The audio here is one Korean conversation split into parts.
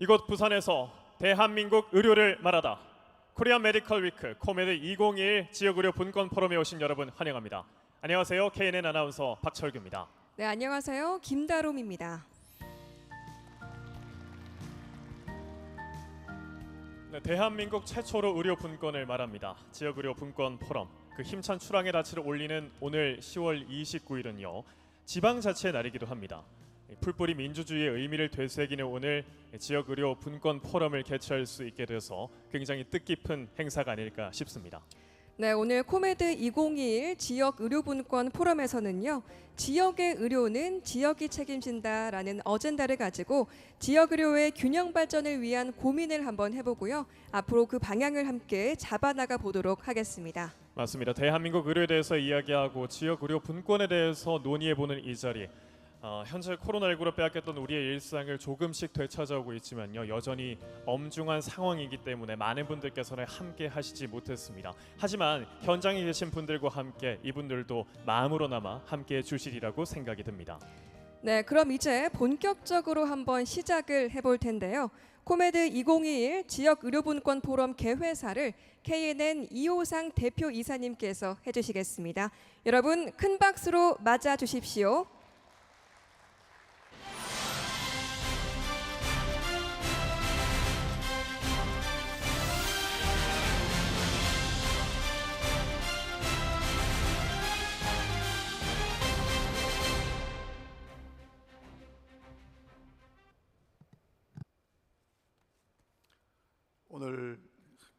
이곳 부산에서 대한민국 의료를 말하다 코리안 메디컬 위크 코메드 2021 지역의료 분권 포럼에 오신 여러분 환영합니다. 안녕하세요. KNN 아나운서 박철규입니다. 네, 안녕하세요. 김다롬입니다. 네, 대한민국 최초로 의료 분권을 말합니다. 지역의료 분권 포럼. 그 힘찬 출항의 닻을 올리는 오늘 10월 29일은요. 지방자치의 날이기도 합니다. 풀뿌리 민주주의의 의미를 되새기는 오늘 지역의료 분권 포럼을 개최할 수 있게 돼서 굉장히 뜻깊은 행사가 아닐까 싶습니다. 네, 오늘 코메드 2021 지역 의료분권 포럼에서는요. 지역의 의료는 지역이 책임진다라는 어젠다를 가지고 지역 의료의 균형 발전을 위한 고민을 한번 해보고요. 앞으로 그 방향을 함께 잡아나가 보도록 하겠습니다. 맞습니다. 대한민국 의료에 대해서 이야기하고 지역 의료 분권에 대해서 논의해보는 이 자리. 현재 코로나19로 빼앗겼던 우리의 일상을 조금씩 되찾아오고 있지만요. 여전히 엄중한 상황이기 때문에 많은 분들께서는 함께 하시지 못했습니다. 하지만 현장에 계신 분들과 함께 이분들도 마음으로나마 함께 해주시리라고 생각이 듭니다. 네, 그럼 이제 본격적으로 한번 시작을 해볼 텐데요. 코메드 2021 지역 의료분권 포럼 개회사를 KNN 이호상 대표 이사님께서 해주시겠습니다. 여러분 큰 박수로 맞아 주십시오. 오늘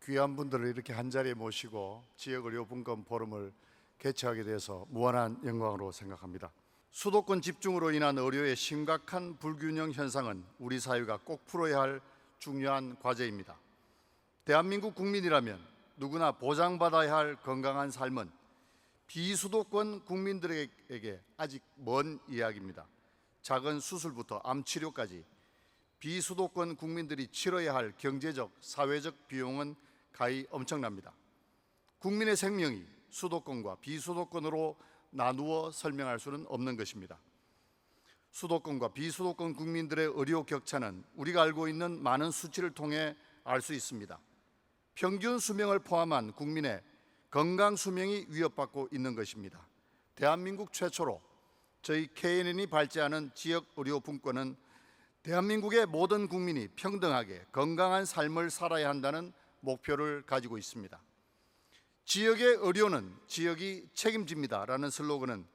귀한 분들을 이렇게 한자리에 모시고 지역의료분권 포럼을 개최하게 되어서 무한한 영광으로 생각합니다. 수도권 집중으로 인한 의료의 심각한 불균형 현상은 우리 사회가 꼭 풀어야 할 중요한 과제입니다. 대한민국 국민이라면 누구나 보장받아야 할 건강한 삶은 비수도권 국민들에게 아직 먼 이야기입니다. 작은 수술부터 암치료까지 비수도권 국민들이 치러야 할 경제적, 사회적 비용은 가히 엄청납니다. 국민의 생명이 수도권과 비수도권으로 나누어 설명할 수는 없는 것입니다. 수도권과 비수도권 국민들의 의료 격차는 우리가 알고 있는 많은 수치를 통해 알 수 있습니다. 평균 수명을 포함한 국민의 건강 수명이 위협받고 있는 것입니다. 대한민국 최초로 저희 KNN이 발제하는 지역 의료 분권은 대한민국의 모든 국민이 평등하게 건강한 삶을 살아야 한다는 목표를 가지고 있습니다. 지역의 의료는 지역이 책임집니다라는 슬로건은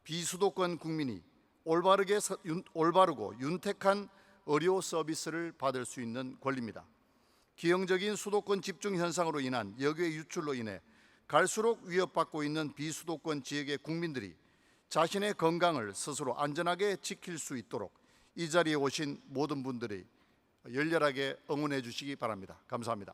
비수도권 국민이 올바르고 윤택한 의료 서비스를 받을 수 있는 권리입니다. 기형적인 수도권 집중 현상으로 인한 역외 유출로 인해 갈수록 위협받고 있는 비수도권 지역의 국민들이 자신의 건강을 스스로 안전하게 지킬 수 있도록 이 자리에 오신 모든 분들이 열렬하게 응원해 주시기 바랍니다. 감사합니다.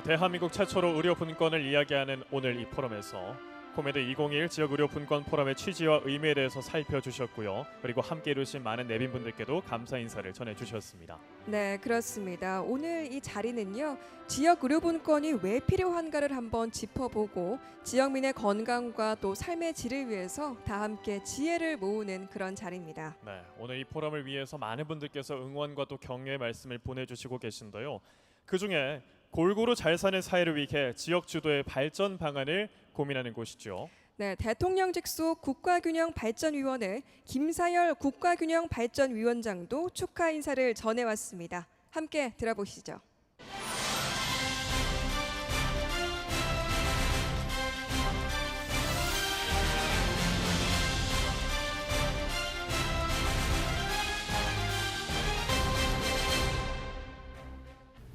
대한민국 최초로 의료 분권을 이야기하는 오늘 이 포럼에서 코메드 2021 지역 의료 분권 포럼의 취지와 의미에 대해서 살펴주셨고요. 그리고 함께 해주신 많은 내빈분들께도 감사 인사를 전해주셨습니다. 네, 그렇습니다. 오늘 이 자리는요. 지역 의료분권이 왜 필요한가를 한번 짚어보고 지역민의 건강과 또 삶의 질을 위해서 다 함께 지혜를 모으는 그런 자리입니다. 네, 오늘 이 포럼을 위해서 많은 분들께서 응원과 또 격려의 말씀을 보내주시고 계신데요. 그중에 골고루 잘 사는 사회를 위해 지역 주도의 발전 방안을 고민하는 곳이죠. 네, 대통령 직속 국가균형발전위원회 김사열 국가균형발전위원장도 축하 인사를 전해왔습니다. 함께 들어보시죠.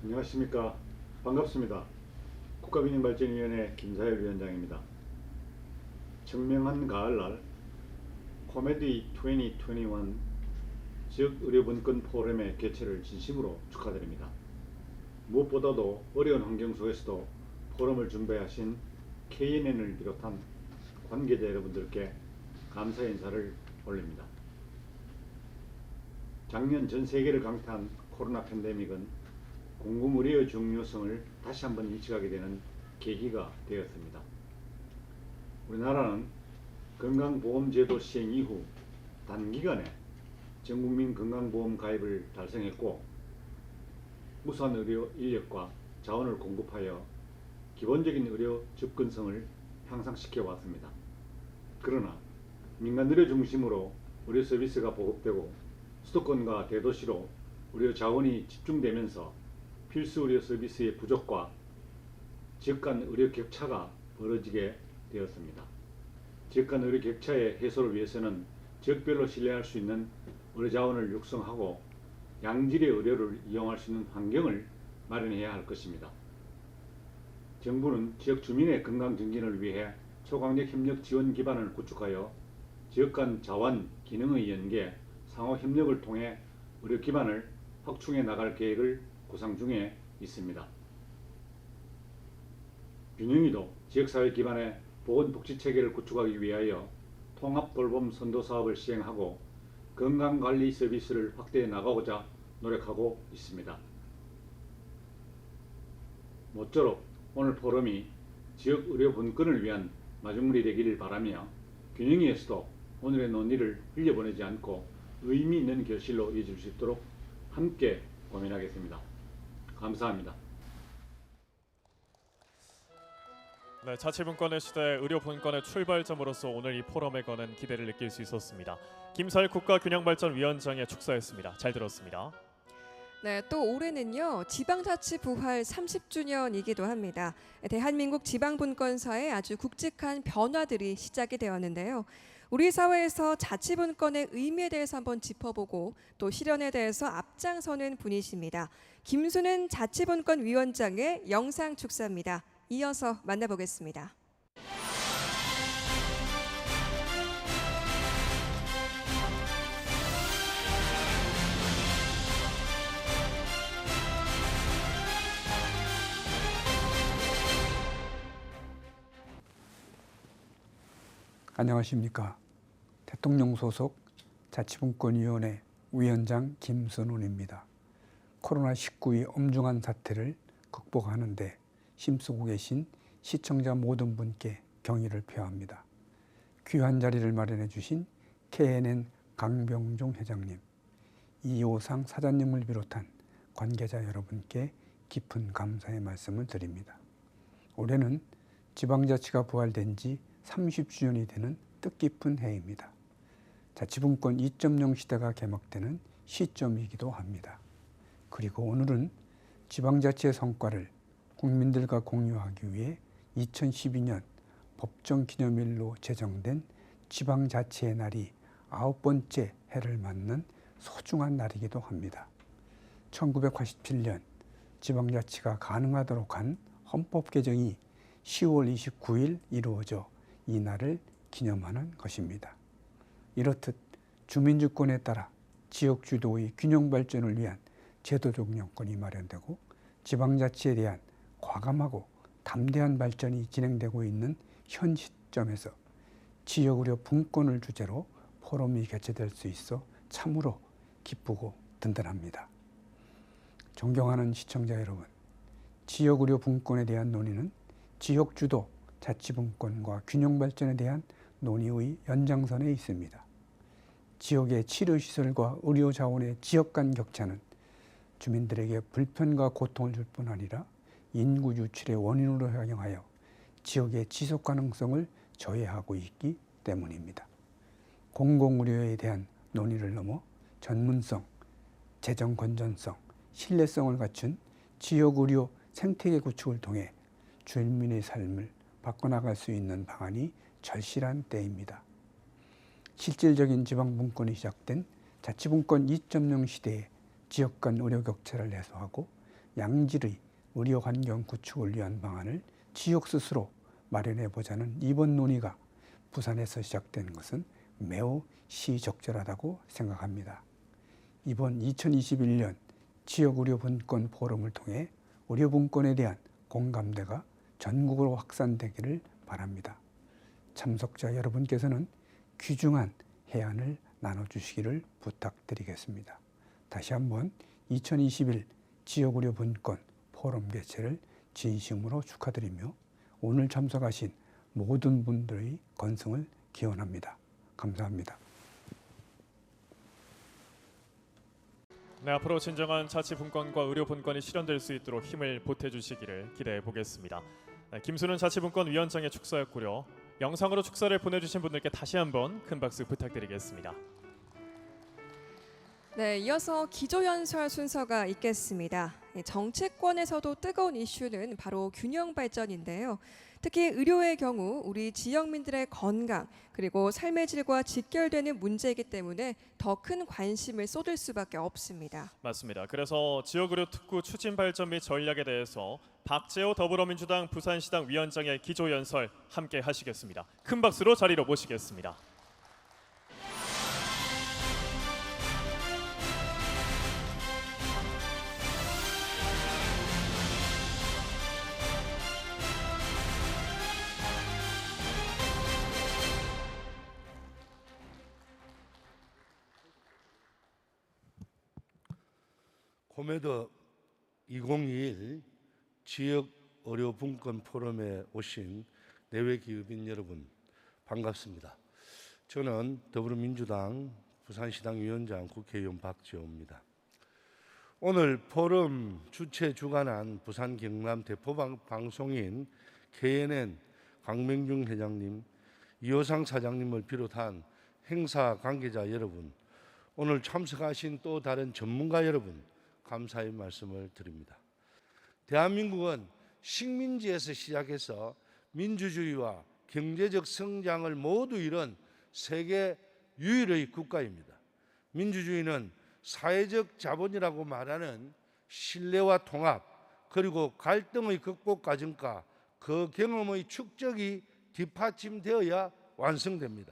안녕하십니까. 반갑습니다. 국가균형발전위원회 김사열 위원장입니다. 청명한 가을날 코메디 2021 지역의료분권 포럼의 개최를 진심으로 축하드립니다. 무엇보다도 어려운 환경 속에서도 포럼을 준비하신 KNN을 비롯한 관계자 여러분들께 감사 인사를 올립니다. 작년 전 세계를 강타한 코로나 팬데믹은 공공의료의 중요성을 다시 한번 인식하게 되는 계기가 되었습니다. 우리나라는 건강보험제도 시행 이후 단기간에 전국민 건강보험 가입을 달성했고 우수한 의료 인력과 자원을 공급하여 기본적인 의료 접근성을 향상시켜 왔습니다. 그러나 민간 의료 중심으로 의료 서비스가 보급되고 수도권과 대도시로 의료 자원이 집중되면서 필수 의료 서비스의 부족과 지역 간 의료 격차가 벌어지게 되었습니다. 지역 간 의료 격차의 해소를 위해서는 지역별로 신뢰할 수 있는 의료 자원을 육성하고 양질의 의료를 이용할 수 있는 환경을 마련해야 할 것입니다. 정부는 지역 주민의 건강 증진을 위해 초강력 협력 지원 기반을 구축하여 지역 간 자원, 기능의 연계, 상호 협력을 통해 의료 기반을 확충해 나갈 계획을 구상 중에 있습니다. 균형이도 지역사회 기반의 보건복지체계를 구축하기 위하여 통합돌봄 선도 사업을 시행하고 건강관리 서비스를 확대해 나가고자 노력하고 있습니다. 모쪼록 오늘 포럼이 지역 의료 분권을 위한 마중물이 되기를 바라며 균형위에서도 오늘의 논의를 흘려보내지 않고 의미 있는 결실로 이어질 수 있도록 함께 고민하겠습니다. 감사합니다. 네, 자치분권의 시대 의료분권의 출발점으로서 오늘 이 포럼에 거는 기대를 느낄 수 있었습니다. 김사일 국가균형발전위원장의 축사였습니다. 잘 들었습니다. 네, 또 올해는요 지방자치 부활 30주년이기도 합니다. 대한민국 지방분권사에 아주 굵직한 변화들이 시작이 되었는데요. 우리 사회에서 자치분권의 의미에 대해서 한번 짚어보고 또 실현에 대해서 앞장서는 분이십니다. 김수는 자치분권위원장의 영상 축사입니다. 이어서 만나보겠습니다. 안녕하십니까. 대통령 소속 자치분권위원회 위원장 김선훈입니다. 코로나19의 엄중한 사태를 극복하는 데 힘쓰고 계신 시청자 모든 분께 경의를 표합니다. 귀한 자리를 마련해 주신 KNN 강병종 회장님, 이호상 사장님을 비롯한 관계자 여러분께 깊은 감사의 말씀을 드립니다. 올해는 지방자치가 부활된 지 30주년이 되는 뜻깊은 해입니다. 자치분권 2.0 시대가 개막되는 시점이기도 합니다. 그리고 오늘은 지방자치의 성과를 국민들과 공유하기 위해 2012년 법정기념일로 제정된 지방자치의 날이 9번째 해를 맞는 소중한 날이기도 합니다. 1987년 지방자치가 가능하도록 한 헌법 개정이 10월 29일 이루어져 이 날을 기념하는 것입니다. 이렇듯 주민주권에 따라 지역 주도의 균형 발전을 위한 제도적 여건이 마련되고 지방자치에 대한 과감하고 담대한 발전이 진행되고 있는 현 시점에서 지역의료 분권을 주제로 포럼이 개최될 수 있어 참으로 기쁘고 든든합니다. 존경하는 시청자 여러분, 지역의료 분권에 대한 논의는 지역주도 자치분권과 균형발전에 대한 논의의 연장선에 있습니다. 지역의 치료시설과 의료자원의 지역 간 격차는 주민들에게 불편과 고통을 줄 뿐 아니라 인구 유출의 원인으로 작용하여 지역의 지속 가능성을 저해하고 있기 때문입니다. 공공의료에 대한 논의를 넘어 전문성, 재정 건전성, 신뢰성을 갖춘 지역의료 생태계 구축을 통해 주민의 삶을 바꿔나갈 수 있는 방안이 절실한 때입니다. 실질적인 지방분권이 시작된 자치분권 2.0 시대에 지역 간 의료 격차를 해소하고 양질의 의료 환경 구축을 위한 방안을 지역 스스로 마련해 보자는 이번 논의가 부산에서 시작된 것은 매우 시적절하다고 생각합니다. 이번 2021년 지역의료분권 포럼을 통해 의료분권에 대한 공감대가 전국으로 확산되기를 바랍니다. 참석자 여러분께서는 귀중한 해안을 나눠주시기를 부탁드리겠습니다. 다시 한번 2021 지역의료분권 포럼 개최를 진심으로 축하드리며 오늘 참석하신 모든 분들의 건승을 기원합니다. 감사합니다. 네, 앞으로 진정한 자치분권과 의료분권이 실현될 수 있도록 힘을 보태주시기를 기대해 보겠습니다. 네, 김순훈 자치분권 위원장의 축사였고요. 영상으로 축사를 보내주신 분들께 다시 한번 큰 박수 부탁드리겠습니다. 네, 이어서 기조연설 순서가 있겠습니다. 정치권에서도 뜨거운 이슈는 바로 균형 발전인데요. 특히 의료의 경우 우리 지역민들의 건강 그리고 삶의 질과 직결되는 문제이기 때문에 더 큰 관심을 쏟을 수밖에 없습니다. 맞습니다. 그래서 지역의료 특구 추진 발전 및 전략에 대해서 박재호 더불어민주당 부산시당 위원장의 기조연설 함께 하시겠습니다. 큰 박수로 자리로 모시겠습니다. 코메드 2021 지역 의료 분권 포럼에 오신 내외 기업인 여러분 반갑습니다. 저는 더불어민주당 부산시당 위원장 국회의원 박지호입니다. 오늘 포럼 주최 주관한 부산 경남 대포방송인 KNN 강명중 회장님, 이호상 사장님을 비롯한 행사 관계자 여러분, 오늘 참석하신 또 다른 전문가 여러분, 감사의 말씀을 드립니다. 대한민국은 식민지에서 시작해서 민주주의와 경제적 성장을 모두 이룬 세계 유일의 국가입니다. 민주주의는 사회적 자본이라고 말하는 신뢰와 통합 그리고 갈등의 극복 과정과 그 경험의 축적이 뒷받침되어야 완성됩니다.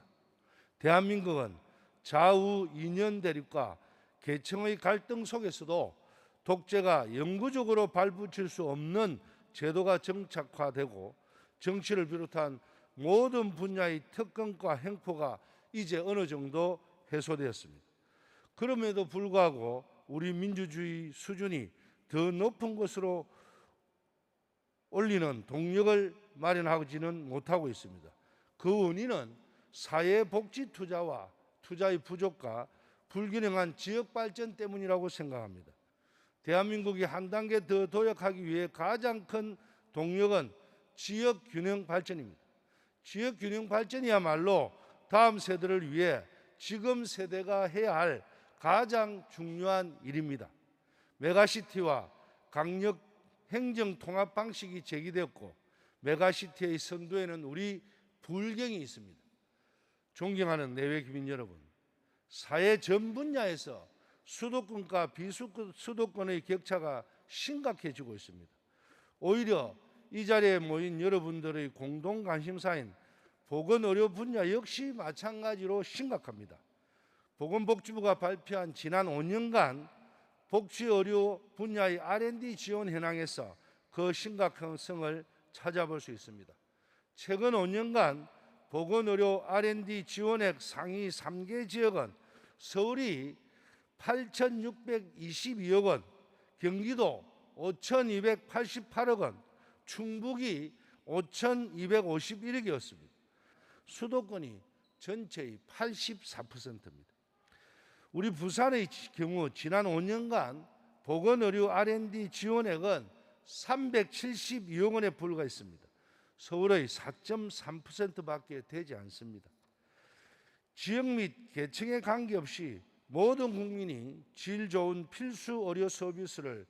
대한민국은 좌우 이념 대립과 계층의 갈등 속에서도 독재가 영구적으로 발붙일 수 없는 제도가 정착화되고 정치를 비롯한 모든 분야의 특권과 횡포가 이제 어느 정도 해소되었습니다. 그럼에도 불구하고 우리 민주주의 수준이 더 높은 곳으로 올리는 동력을 마련하지는 못하고 있습니다. 그 원인은 사회복지 투자와 투자의 부족과 불균형한 지역 발전 때문이라고 생각합니다. 대한민국이 한 단계 더 도약하기 위해 가장 큰 동력은 지역 균형 발전입니다. 지역 균형 발전이야말로 다음 세대를 위해 지금 세대가 해야 할 가장 중요한 일입니다. 메가시티와 강력 행정 통합 방식이 제기되었고 메가시티의 선두에는 우리 불경이 있습니다. 존경하는 내외 기민 여러분, 사회 전 분야에서 수도권과 비수도권의 격차가 심각해지고 있습니다. 오히려 이 자리에 모인 여러분들의 공동 관심사인 보건의료 분야 역시 마찬가지로 심각합니다. 보건복지부가 발표한 지난 5년간 복지의료 분야의 R&D 지원 현황에서 그 심각성을 찾아볼 수 있습니다. 최근 5년간 보건의료 R&D 지원액 상위 3개 지역은 서울이 8,622억 원, 경기도 5,288억 원, 충북이 5,251억이었습니다. 수도권이 전체의 84%입니다. 우리 부산의 경우 지난 5년간 보건의료 R&D 지원액은 372억 원에 불과했습니다. 서울의 4.3%밖에 되지 않습니다. 지역 및 계층에 관계없이 모든 국민이 질 좋은 필수 의료 서비스를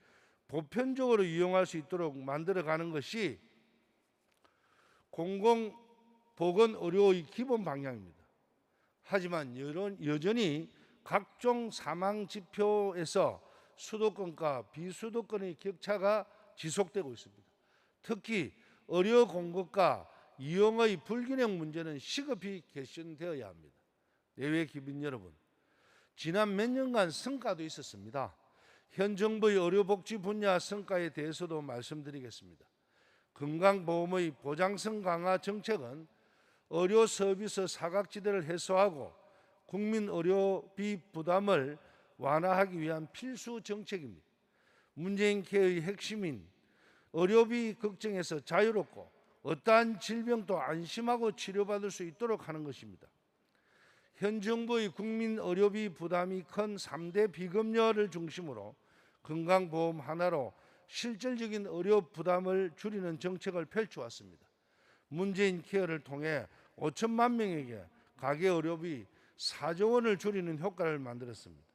보편적으로 이용할 수 있도록 만들어가는 것이 공공보건의료의 기본 방향입니다. 하지만 여전히 각종 사망 지표에서 수도권과 비수도권의 격차가 지속되고 있습니다. 특히 의료 공급과 이용의 불균형 문제는 시급히 개선되어야 합니다. 내외 기민 여러분, 지난 몇 년간 성과도 있었습니다. 현 정부의 의료복지 분야 성과에 대해서도 말씀드리겠습니다. 건강보험의 보장성 강화 정책은 의료 서비스 사각지대를 해소하고 국민 의료비 부담을 완화하기 위한 필수 정책입니다. 문재인 케어의 핵심인 의료비 걱정에서 자유롭고 어떠한 질병도 안심하고 치료받을 수 있도록 하는 것입니다. 현 정부의 국민 의료비 부담이 큰 3대 비급여를 중심으로 건강보험 하나로 실질적인 의료 부담을 줄이는 정책을 펼쳐왔습니다. 문재인 케어를 통해 5천만 명에게 가계 의료비 4조 원을 줄이는 효과를 만들었습니다.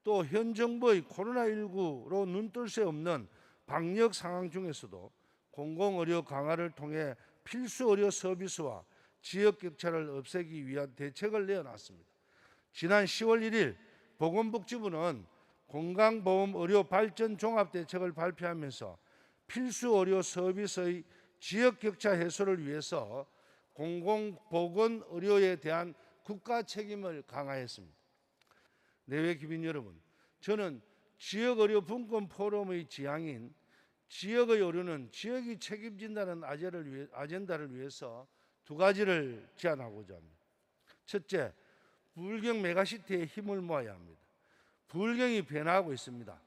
또 현 정부의 코로나19로 눈뜰 새 없는 방역 상황 중에서도 공공의료 강화를 통해 필수 의료 서비스와 지역 격차를 없애기 위한 대책을 내어놨습니다. 지난 10월 1일 보건복지부는 건강보험 의료 발전 종합대책을 발표하면서 필수 의료 서비스의 지역 격차 해소를 위해서 공공보건의료에 대한 국가 책임을 강화했습니다. 내외 기빈 여러분, 저는 지역의료 분권 포럼의 지향인 지역의 의료는 지역이 책임진다는 아젠다를 위해서 두 가지를 제안하고자 합니다. 첫째, 부울경 메가시티에 힘을 모아야 합니다. 부울경이 변화하고 있습니다.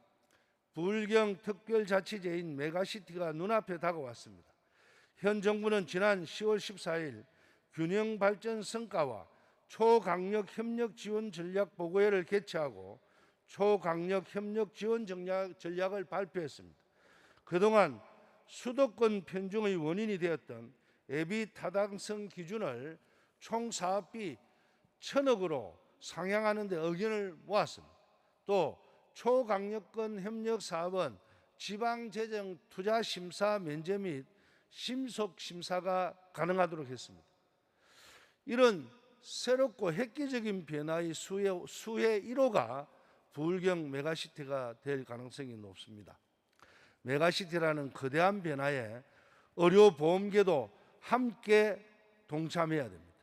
부울경 특별자치제인 메가시티가 눈앞에 다가왔습니다. 현 정부는 지난 10월 14일 균형 발전 성과와 초강력 협력 지원 전략 보고회를 개최하고 초강력 협력 지원 전략을 발표했습니다. 그동안 수도권 편중의 원인이 되었던 예비 타당성 기준을 총 사업비 1,000억으로 상향하는 데 의견을 모았습니다. 또 초강력권 협력 사업은 지방재정투자심사 면제 및 심속심사가 가능하도록 했습니다. 이런 새롭고 획기적인 변화의 수혜 1호가 부울경 메가시티가 될 가능성이 높습니다. 메가시티라는 거대한 변화에 의료보험계도 함께 동참해야 됩니다.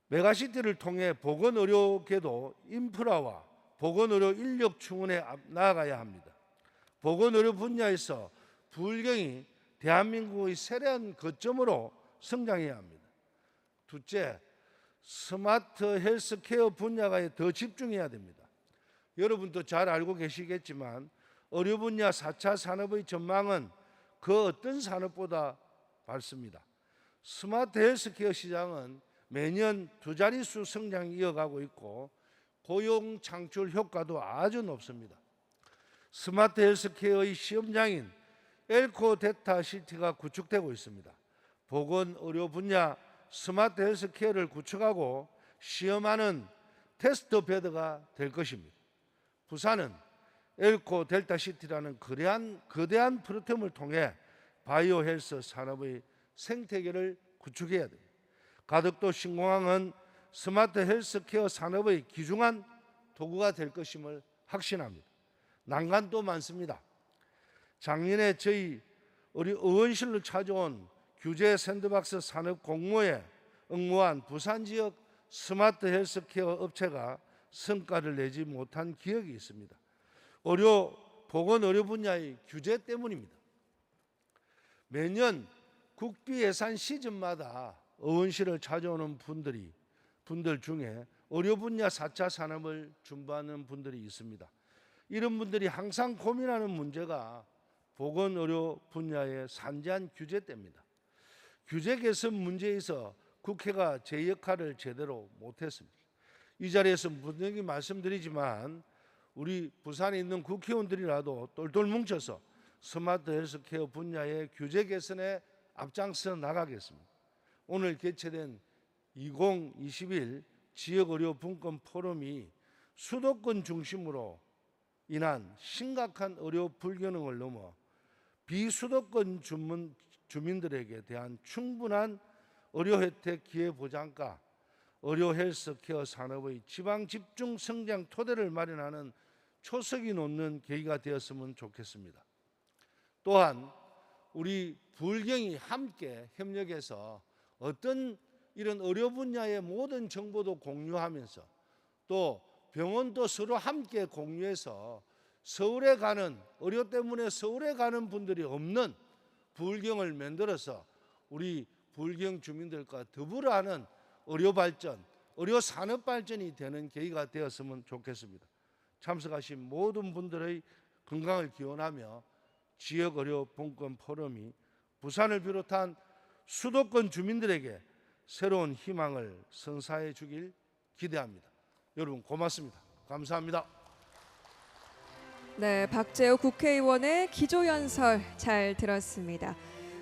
메가시티를 통해 보건의료계도 인프라와 보건의료 인력 충원에 나아가야 합니다. 보건의료 분야에서 부울경이 대한민국의 세련한 거점으로 성장해야 합니다. 둘째, 스마트 헬스케어 분야에 더 집중해야 됩니다. 여러분도 잘 알고 계시겠지만 의료 분야 4차 산업의 전망은 그 어떤 산업보다 밝습니다. 스마트 헬스케어 시장은 매년 두 자릿수 성장이 이어가고 있고 고용 창출 효과도 아주 높습니다. 스마트 헬스케어의 시험장인 엘코 데이터 시티가 구축되고 있습니다. 보건의료 분야 스마트 헬스케어를 구축하고 시험하는 테스트 베드가 될 것입니다. 부산은 엘코 델타 시티라는 거대한 프로그램을 통해 바이오 헬스 산업의 생태계를 구축해야 됩니다. 가덕도 신공항은 스마트 헬스케어 산업의 귀중한 도구가 될 것임을 확신합니다. 난관도 많습니다. 작년에 우리 의원실로 찾아온 규제 샌드박스 산업 공모에 응모한 부산 지역 스마트 헬스케어 업체가 성과를 내지 못한 기억이 있습니다. 보건의료 분야의 규제 때문입니다. 매년 국비 예산 시즌마다 의원실을 찾아오는 분들 중에 의료 분야 4차 산업을 준비하는 분들이 있습니다. 이런 분들이 항상 고민하는 문제가 보건의료 분야의 산재한 규제 때입니다. 규제 개선 문제에서 국회가 제 역할을 제대로 못했습니다. 이 자리에서 분명히 말씀드리지만 우리 부산에 있는 국회의원들이라도 똘똘 뭉쳐서 스마트 헬스케어 분야의 규제 개선에 앞장서 나가겠습니다. 오늘 개최된 2021 지역의료 분권 포럼이 수도권 중심으로 인한 심각한 의료 불균형을 넘어 비수도권 주민들에게 대한 충분한 의료 혜택 기회 보장과 의료 헬스케어 산업의 지방 집중 성장 토대를 마련하는 초석이 놓는 계기가 되었으면 좋겠습니다. 또한 우리 부울경이 함께 협력해서 어떤 이런 의료 분야의 모든 정보도 공유하면서 또 병원도 서로 함께 공유해서 서울에 가는 의료 때문에 서울에 가는 분들이 없는 부울경을 만들어서 우리 부울경 주민들과 더불어 하는 의료 발전, 의료 산업 발전이 되는 계기가 되었으면 좋겠습니다. 참석하신 모든 분들의 건강을 기원하며 지역 의료 분권 포럼이 부산을 비롯한 수도권 주민들에게 새로운 희망을 선사해 주길 기대합니다. 여러분 고맙습니다. 감사합니다. 네, 박재호 국회의원의 기조연설 잘 들었습니다.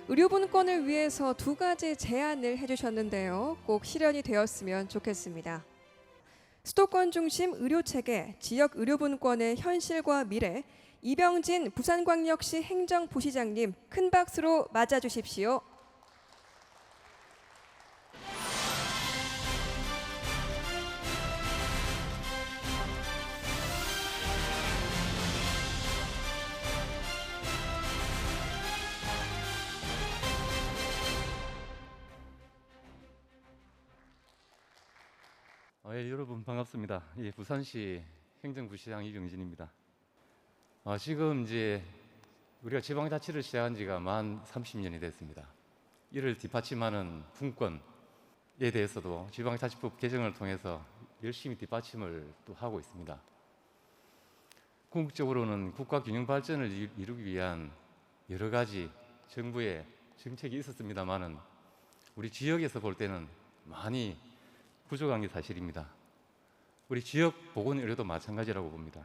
의료분권을 위해서 두 가지 제안을 해주셨는데요. 꼭 실현이 되었으면 좋겠습니다. 수도권 중심 의료체계, 지역 의료분권의 현실과 미래, 이병진 부산광역시 행정부시장님 큰 박수로 맞아주십시오. 예, 여러분 반갑습니다. 예, 부산시 행정부시장 이병진입니다. 지금 이제 우리가 지방자치를 시작한 지가 만 30년이 됐습니다. 이를 뒷받침하는 분권에 대해서도 지방자치법 개정을 통해서 열심히 뒷받침을 또 하고 있습니다. 궁극적으로는 국가 균형 발전을 이루기 위한 여러 가지 정부의 정책이 있었습니다만은 우리 지역에서 볼 때는 많이 부족한 게 사실입니다. 우리 지역 보건의료도 마찬가지라고 봅니다.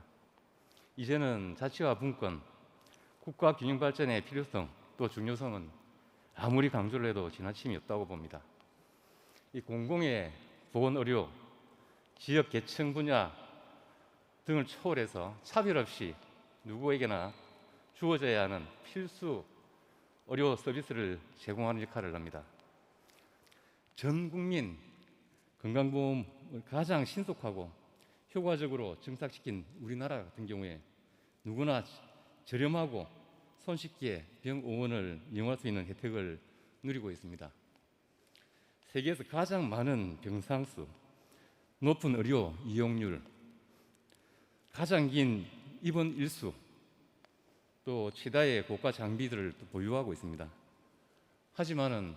이제는 자치와 분권, 국가 균형 발전의 필요성 또 중요성은 아무리 강조를 해도 지나침이 없다고 봅니다. 이 공공의 보건의료, 지역 계층 분야 등을 초월해서 차별 없이 누구에게나 주어져야 하는 필수 의료 서비스를 제공하는 역할을 합니다. 전 국민 건강보험을 가장 신속하고 효과적으로 정착시킨 우리나라 같은 경우에 누구나 저렴하고 손쉽게 병원을 이용할 수 있는 혜택을 누리고 있습니다. 세계에서 가장 많은 병상수, 높은 의료 이용률, 가장 긴 입원 일수, 또 최다의 고가 장비들을 또 보유하고 있습니다. 하지만은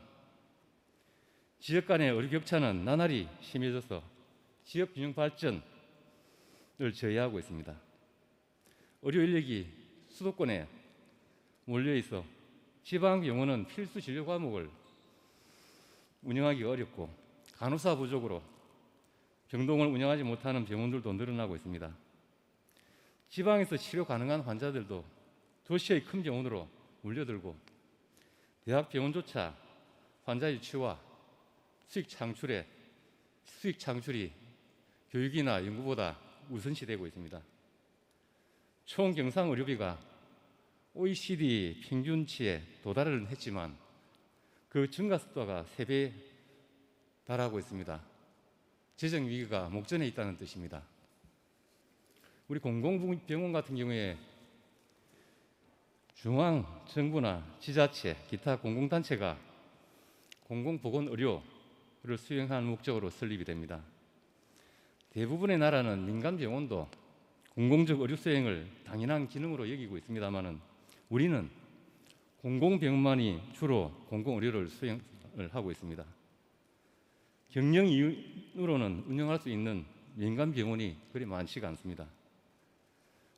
지역 간의 의료 격차는 나날이 심해져서 지역 균형 발전을 저해하고 있습니다. 의료 인력이 수도권에 몰려 있어 지방 병원은 필수 진료 과목을 운영하기 어렵고 간호사 부족으로 병동을 운영하지 못하는 병원들도 늘어나고 있습니다. 지방에서 치료 가능한 환자들도 도시의 큰 병원으로 몰려들고 대학 병원조차 환자 유치와 수익 창출이 교육이나 연구보다 우선시되고 있습니다. 총 경상 의료비가 OECD 평균치에 도달을 했지만 그 증가 속도가 3배 달하고 있습니다. 재정 위기가 목전에 있다는 뜻입니다. 우리 공공병원 같은 경우에 중앙 정부나 지자체, 기타 공공단체가 공공보건의료를 수행하는 목적으로 설립이 됩니다. 대부분의 나라는 민간병원도 공공적 의료 수행을 당연한 기능으로 여기고 있습니다만은 우리는 공공병원만이 주로 공공의료를 수행을 하고 있습니다. 경영 이유로는 운영할 수 있는 민간병원이 그리 많지가 않습니다.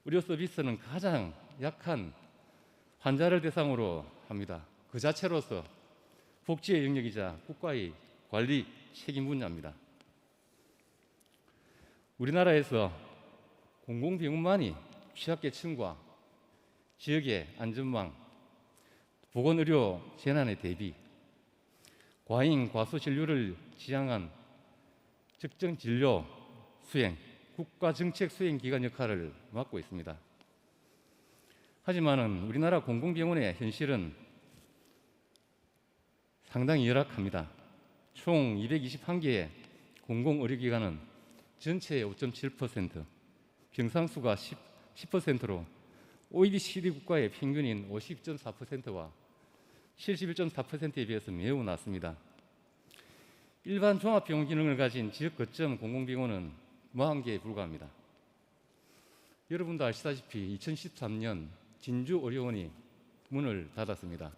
의료 서비스는 가장 약한 환자를 대상으로 합니다. 그 자체로서 복지의 영역이자 국가의 관리 책임 분야입니다. 우리나라에서 공공병원만이 취약계층과 지역의 안전망, 보건의료 재난에 대비 과잉 과소 진료를 지향한 적정 진료 수행, 국가 정책 수행 기관 역할을 맡고 있습니다. 하지만은 우리나라 공공병원의 현실은 상당히 열악합니다. 총 221개의 공공의료기관은 전체의 5.7%, 병상수가 10%로 OECD 국가의 평균인 50.4%와 71.4%에 비해서 매우 낮습니다. 일반 종합병원 기능을 가진 지역 거점 공공병원은 40개에 불과합니다. 여러분도 아시다시피 2013년 진주의료원이 문을 닫았습니다.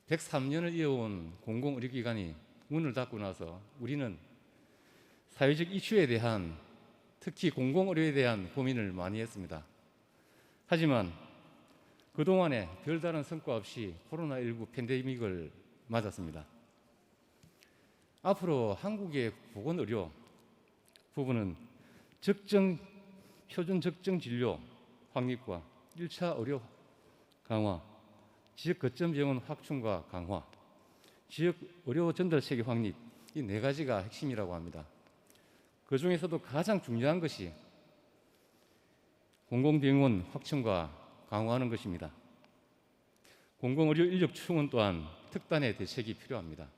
103년을 이어온 공공의료기관이 문을 닫고 나서 우리는 사회적 이슈에 대한, 특히 공공의료에 대한 고민을 많이 했습니다. 하지만 그동안에 별다른 성과 없이 코로나19 팬데믹을 맞았습니다. 앞으로 한국의 보건의료 부분은 표준 적정 진료 확립과 1차 의료 강화, 지역 거점 병원 확충과 강화, 지역 의료 전달 체계 확립, 이 네 가지가 핵심이라고 합니다. 그 중에서도 가장 중요한 것이 공공병원 확충과 강화하는 것입니다. 공공의료 인력 충원 또한 특단의 대책이 필요합니다.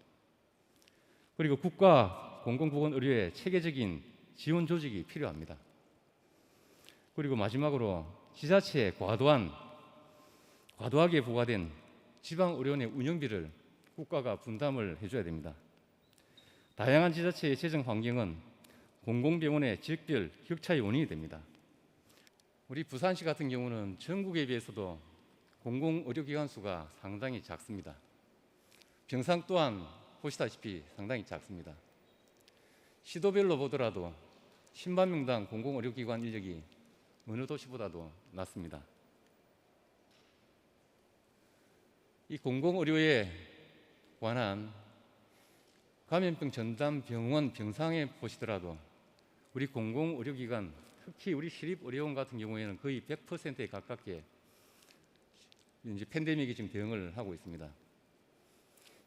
그리고 국가 공공보건의료의 체계적인 지원 조직이 필요합니다. 그리고 마지막으로 지자체에 과도하게 부과된 지방의료원의 운영비를 국가가 분담을 해줘야 됩니다. 다양한 지자체의 재정 환경은 공공병원의 지역별 격차의 원인이 됩니다. 우리 부산시 같은 경우는 전국에 비해서도 공공의료기관 수가 상당히 작습니다. 병상 또한 보시다시피 상당히 작습니다. 시도별로 보더라도 10만 명당 공공의료기관 인력이 어느 도시보다도 낮습니다. 이 공공의료에 관한 감염병 전담 병원 병상에 보시더라도 우리 공공의료기관, 특히 우리 시립의료원 같은 경우에는 거의 100%에 가깝게 이제 팬데믹이 지금 대응을 하고 있습니다.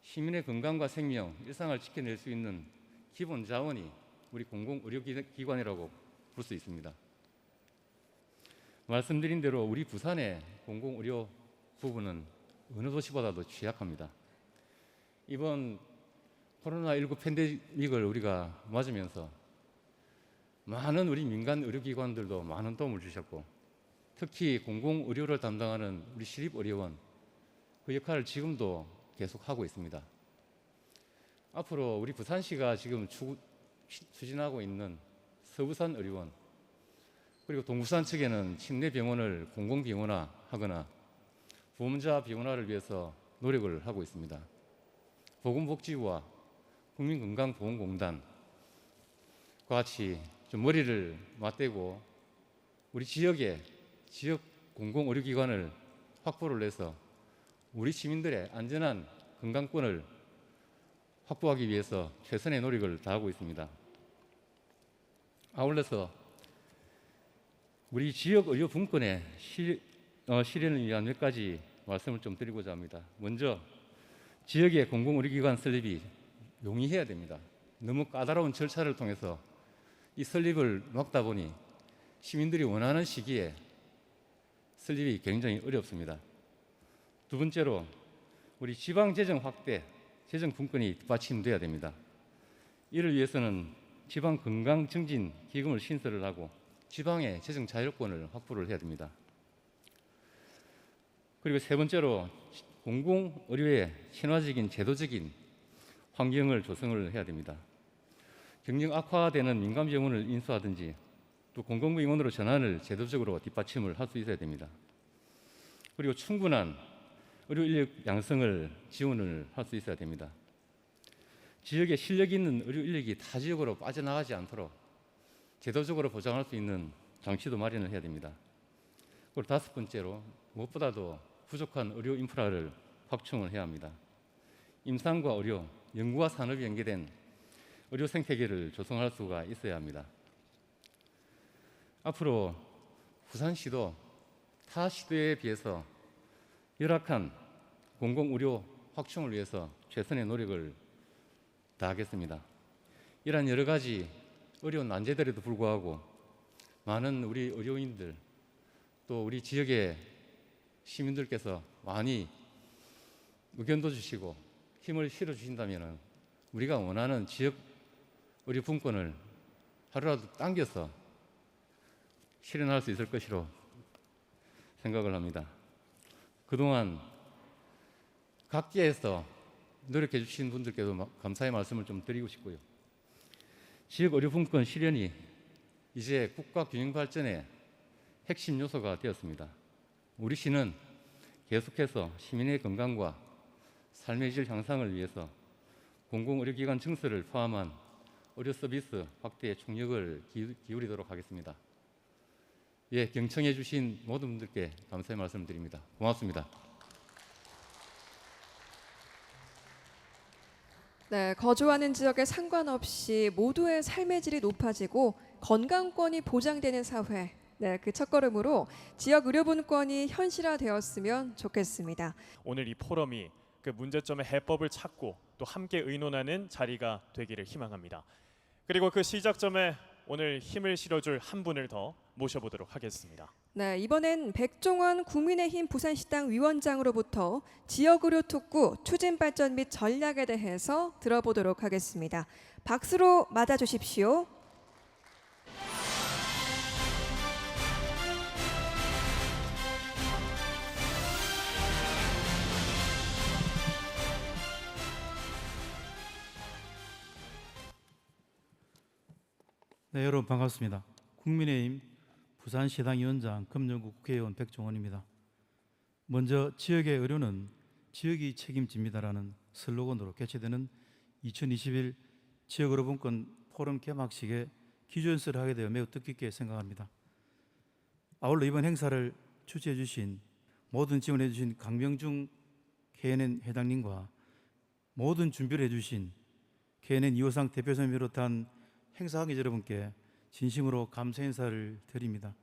시민의 건강과 생명, 일상을 지켜낼 수 있는 기본 자원이 우리 공공의료기관이라고 볼 수 있습니다. 말씀드린 대로 우리 부산의 공공의료 부분은 어느 도시보다도 취약합니다. 이번 코로나19 팬데믹을 우리가 맞으면서 많은 우리 민간 의료기관들도 많은 도움을 주셨고, 특히 공공의료를 담당하는 우리 시립의료원, 그 역할을 지금도 계속하고 있습니다. 앞으로 우리 부산시가 지금 추진하고 있는 서부산 의료원, 그리고 동부산 측에는 침례병원을 공공병원화하거나 보험자 병원화를 위해서 노력을 하고 있습니다. 보건복지부와 국민건강보험공단과 같이 좀 머리를 맞대고 우리 지역 공공의료기관을 확보를 해서 우리 시민들의 안전한 건강권을 확보하기 위해서 최선의 노력을 다하고 있습니다. 아울러서 우리 지역 의료 분권의 실현을 위한 몇 가지 말씀을 좀 드리고자 합니다. 먼저 지역의 공공의료기관 설립이 용이해야 됩니다. 너무 까다로운 절차를 통해서 이 설립을 막다 보니 시민들이 원하는 시기에 설립이 굉장히 어렵습니다. 두 번째로 우리 지방 재정 확대, 재정 분권이 뒷받침돼야 됩니다. 이를 위해서는 지방 건강 증진 기금을 신설을 하고 지방의 재정 자율권을 확보를 해야 됩니다. 그리고 세 번째로 공공의료의 친화적인 제도적인 환경을 조성을 해야 됩니다. 경영 악화되는 민간병원을 인수하든지 또 공공병원으로 전환을 제도적으로 뒷받침을 할 수 있어야 됩니다. 그리고 충분한 의료 인력 양성을 지원을 할 수 있어야 됩니다. 지역에 실력 있는 의료 인력이 타 지역으로 빠져나가지 않도록 제도적으로 보장할 수 있는 장치도 마련을 해야 됩니다. 그리고 다섯 번째로 무엇보다도 부족한 의료 인프라를 확충을 해야 합니다. 임상과 의료, 연구와 산업이 연계된 의료 생태계를 조성할 수가 있어야 합니다. 앞으로 부산시도 타 시도에 비해서 열악한 공공의료 확충을 위해서 최선의 노력을 다하겠습니다. 이러한 여러 가지 어려운 난제들에도 불구하고 많은 우리 의료인들 또 우리 지역의 시민들께서 많이 의견도 주시고 힘을 실어주신다면 우리가 원하는 지역 의료 분권을 하루라도 당겨서 실현할 수 있을 것이로 생각을 합니다. 그동안 각계에서 노력해 주신 분들께도 감사의 말씀을 좀 드리고 싶고요. 지역 의료 분권 실현이 이제 국가 균형 발전의 핵심 요소가 되었습니다. 우리 시는 계속해서 시민의 건강과 삶의 질 향상을 위해서 공공의료기관 증설을 포함한 의료 서비스 확대에 총력을 기울이도록 하겠습니다. 예, 경청해 주신 모든 분들께 감사의 말씀을 드립니다. 고맙습니다. 네, 거주하는 지역에 상관없이 모두의 삶의 질이 높아지고 건강권이 보장되는 사회. 네, 그 첫걸음으로 지역 의료분권이 현실화되었으면 좋겠습니다. 오늘 이 포럼이 그 문제점의 해법을 찾고 또 함께 의논하는 자리가 되기를 희망합니다. 그리고 그 시작점에 오늘 힘을 실어줄 한 분을 더 모셔보도록 하겠습니다. 네, 이번엔 백종원 국민의힘 부산시당 위원장으로부터 지역의료 특구 추진 발전 및 전략에 대해서 들어보도록 하겠습니다. 박수로 맞아주십시오. 네, 여러분 반갑습니다. 국민의힘 부산시당 위원장 금정구 국회의원 백종원입니다. 먼저 지역의 의료는 지역이 책임집니다라는 슬로건으로 개최되는 2021 지역의료분권 포럼 개막식에 기조연설을 하게 되어 매우 뜻깊게 생각합니다. 아울러 이번 행사를 주최해 주신 모든 지원해 주신 강병중 KNN 회장님과 모든 준비를 해 주신 KNN 이호상 대표선을 비롯한 행사 관계자 여러분께 진심으로 감사 인사를 드립니다.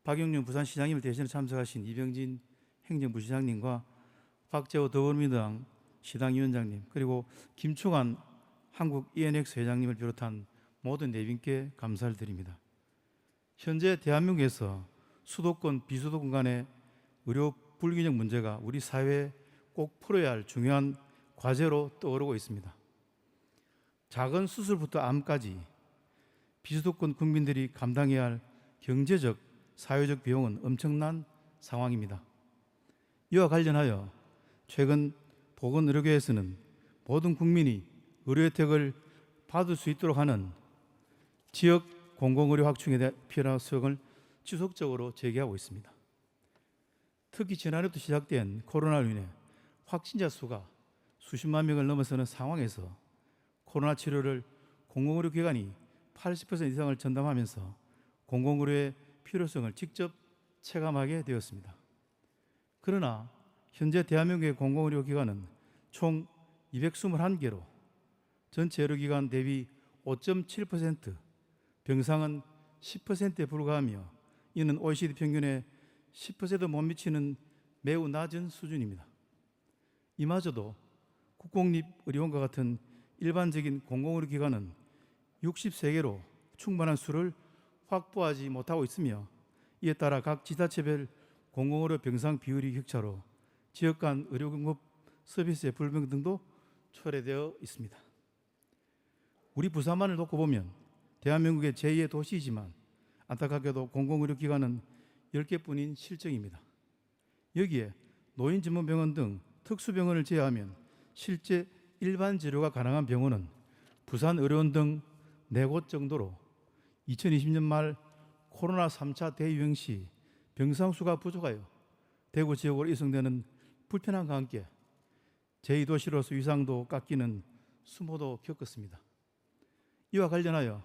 박영륜 부산시장님을 대신해 참석하신 이병진 행정부시장님과 박재호 더불어민주당 시당위원장님 그리고 김충환 한국 ENX 회장님을 비롯한 모든 내빈께 감사를 드립니다. 현재 대한민국에서 수도권, 비수도권 간의 의료 불균형 문제가 우리 사회에 꼭 풀어야 할 중요한 과제로 떠오르고 있습니다. 작은 수술부터 암까지 비수도권 국민들이 감당해야 할 경제적, 사회적 비용은 엄청난 상황입니다. 이와 관련하여 최근 보건의료계에서는 모든 국민이 의료 혜택을 받을 수 있도록 하는 지역 공공의료 확충에 대한 필요성을 지속적으로 제기하고 있습니다. 특히 지난해부터 시작된 코로나로 인해 확진자 수가 수십만 명을 넘어서는 상황에서 코로나 치료를 공공의료기관이 80% 이상을 전담하면서 공공의료의 필요성을 직접 체감하게 되었습니다. 그러나 현재 대한민국의 공공의료기관은 총 221개로 전체 의료기관 대비 5.7%, 병상은 10%에 불과하며 이는 OECD 평균의 10%도 못 미치는 매우 낮은 수준입니다. 이마저도 국공립의료원과 같은 일반적인 공공의료기관은 63개로 충분한 수를 확보하지 못하고 있으며 이에 따라 각 지자체별 공공의료 병상 비율이 격차로 지역 간 의료 공급 서비스의 불평등도 초래되어 있습니다. 우리 부산만을 놓고 보면 대한민국의 제2의 도시이지만 안타깝게도 공공의료기관은 10개뿐인 실정입니다. 여기에 노인전문병원 등 특수병원을 제외하면 실제 일반 진료가 가능한 병원은 부산의료원 등 4곳 정도로 2020년 말 코로나 3차 대유행 시 병상수가 부족하여 대구 지역으로 이송되는 불편함과 함께 제2도시로서 위상도 깎이는 수모도 겪었습니다. 이와 관련하여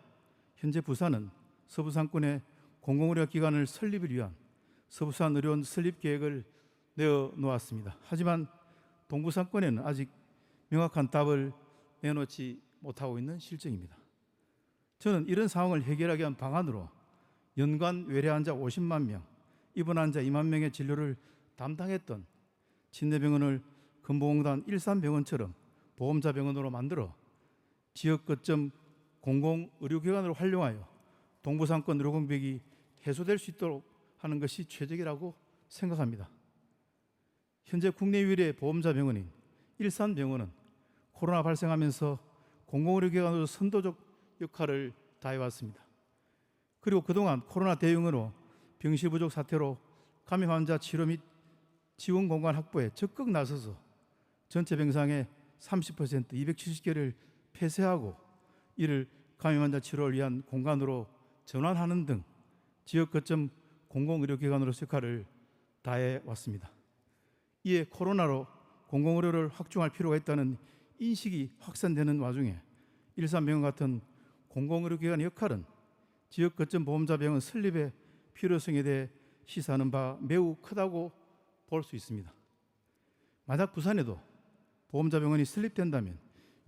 현재 부산은 서부상권의 공공의료기관을 설립을 위한 서부산 의료원 설립 계획을 내어놓았습니다. 하지만 동부상권에는 아직 명확한 답을 내놓지 못하고 있는 실정입니다. 저는 이런 상황을 해결하기 위한 방안으로 연간 외래 환자 50만 명, 입원 환자 2만 명의 진료를 담당했던 진내병원을 건보공단 일산병원처럼 보험자 병원으로 만들어 지역 거점 공공의료기관으로 활용하여 동부상권 의료공백이 해소될 수 있도록 하는 것이 최적이라고 생각합니다. 현재 국내 유일의 보험자 병원인 일산병원은 코로나 발생하면서 공공의료기관으로 선도적 역할을 다해왔습니다. 그리고 그동안 코로나 대응으로 병실 부족 사태로 감염 환자 치료 및 지원 공간 확보에 적극 나서서 전체 병상의 30% 270개를 폐쇄하고 이를 감염 환자 치료를 위한 공간으로 전환하는 등 지역 거점 공공의료기관으로 역할을 다해왔습니다. 이에 코로나로 공공의료를 확충할 필요가 있다는 인식이 확산되는 와중에 일산병원 같은 공공의료기관의 역할은 지역 거점 보험자 병원 설립의 필요성에 대해 시사하는 바 매우 크다고 볼 수 있습니다. 만약 부산에도 보험자 병원이 설립된다면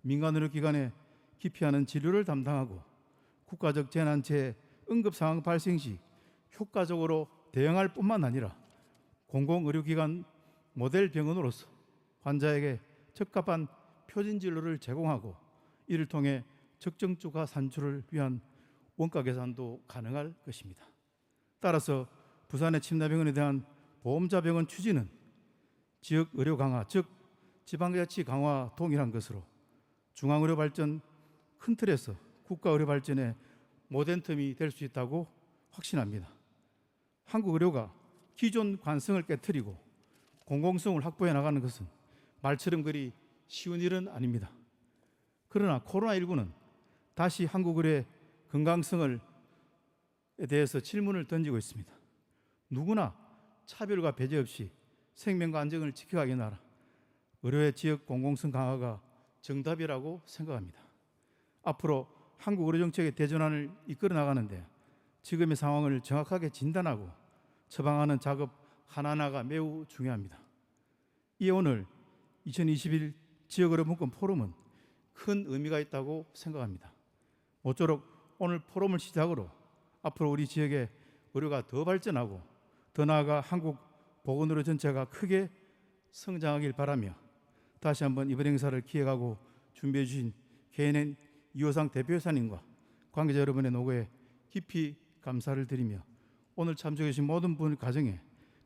민간 의료기관에 기피하는 진료를 담당하고 국가적 재난재해 응급 상황 발생 시 효과적으로 대응할 뿐만 아니라 공공의료기관 모델 병원으로서 환자에게 적합한 표준 진료를 제공하고 이를 통해 적정주가 산출을 위한 원가 계산도 가능할 것입니다. 따라서 부산의 침나병원에 대한 보험자 병원 추진은 지역 의료 강화, 즉 지방자치 강화 동일한 것으로 중앙의료 발전 큰 틀에서 국가 의료 발전의 모멘텀이 될 수 있다고 확신합니다. 한국 의료가 기존 관성을 깨트리고 공공성을 확보해 나가는 것은 말처럼 그리 쉬운 일은 아닙니다. 그러나 코로나19는 다시 한국 의료의 건강성에 대해서 질문을 던지고 있습니다. 누구나 차별과 배제 없이 생명과 안전을 지켜가기 나라 의료의 지역 공공성 강화가 정답이라고 생각합니다. 앞으로 한국 의료 정책의 대전환을 이끌어 나가는데 지금의 상황을 정확하게 진단하고 처방하는 작업 하나하나가 매우 중요합니다. 이에 오늘 2021 지역의료분권 포럼은 큰 의미가 있다고 생각합니다. 모쪼록 오늘 포럼을 시작으로 앞으로 우리 지역의 의료가 더 발전하고 더 나아가 한국 보건의료 전체가 크게 성장하길 바라며 다시 한번 이번 행사를 기획하고 준비해 주신 KNN 이호상 대표이사님과 관계자 여러분의 노고에 깊이 감사를 드리며 오늘 참석해 주신 모든 분 가정에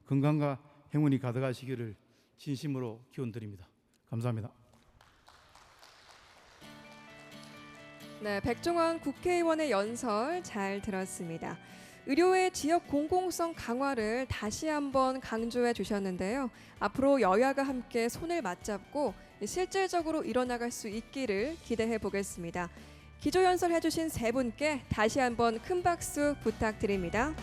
건강과 행운이 가득하시기를 진심으로 기원드립니다. 감사합니다. 네, 백종원 국회의원의 연설 잘 들었습니다. 의료의 지역 공공성 강화를 다시 한번 강조해 주셨는데요. 앞으로 여야가 함께 손을 맞잡고 실질적으로 이뤄나갈 수 있기를 기대해 보겠습니다. 기조 연설해 주신 세 분께 다시 한번 큰 박수 부탁드립니다.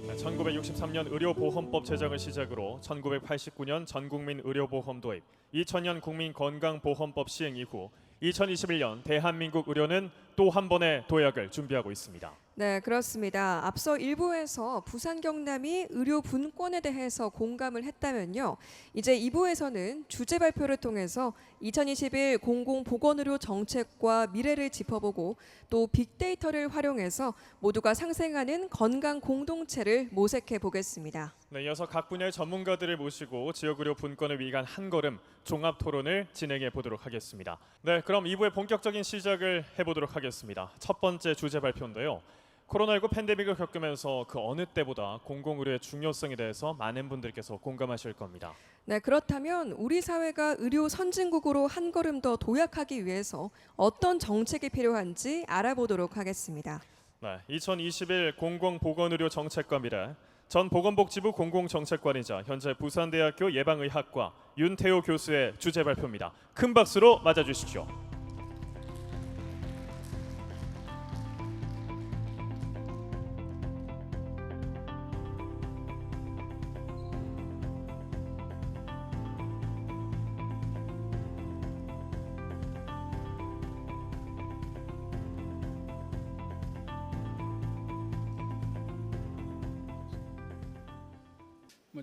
네, 1963년 의료보험법 제정을 시작으로 1989년 전국민 의료보험 도입, 2000년 국민건강보험법 시행 이후 2021년 대한민국 의료는 또 한 번의 도약을 준비하고 있습니다. 네, 그렇습니다. 앞서 일부에서 부산 경남이 의료 분권에 대해서 공감을 했다면요. 이제 2부에서는 주제 발표를 통해서 2021 공공보건의료 정책과 미래를 짚어보고 또 빅데이터를 활용해서 모두가 상생하는 건강 공동체를 모색해 보겠습니다. 네, 이어서 각 분야의 전문가들을 모시고 지역의료 분권을 위한 한 걸음 종합 토론을 진행해 보도록 하겠습니다. 네, 그럼 2부의 본격적인 시작을 해보도록 하겠습니다. 첫 번째 주제 발표인데요. 코로나19 팬데믹을 겪으면서 그 어느 때보다 공공의료의 중요성에 대해서 많은 분들께서 공감하실 겁니다. 네, 그렇다면 우리 사회가 의료 선진국으로 한 걸음 더 도약하기 위해서 어떤 정책이 필요한지 알아보도록 하겠습니다. 네, 2021 공공보건의료 정책과 미래, 전 보건복지부 공공정책관이자 현재 부산대학교 예방의학과 윤태호 교수의 주제 발표입니다. 큰 박수로 맞아주시죠.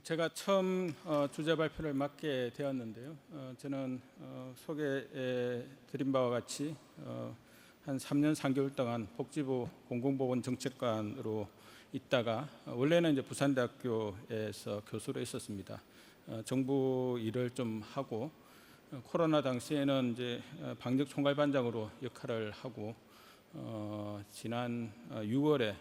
제가 처음 주제 발표를 맡게 되었는데요. 저는 소개해 드린 바와 같이 한 3년 3개월 동안 복지부 공공보건정책관으로 있다가 원래는 이제 부산대학교에서 교수로 있었습니다. 정부 일을 좀 하고 코로나 당시에는 이제 방역 총괄반장으로 역할을 하고 지난 6월에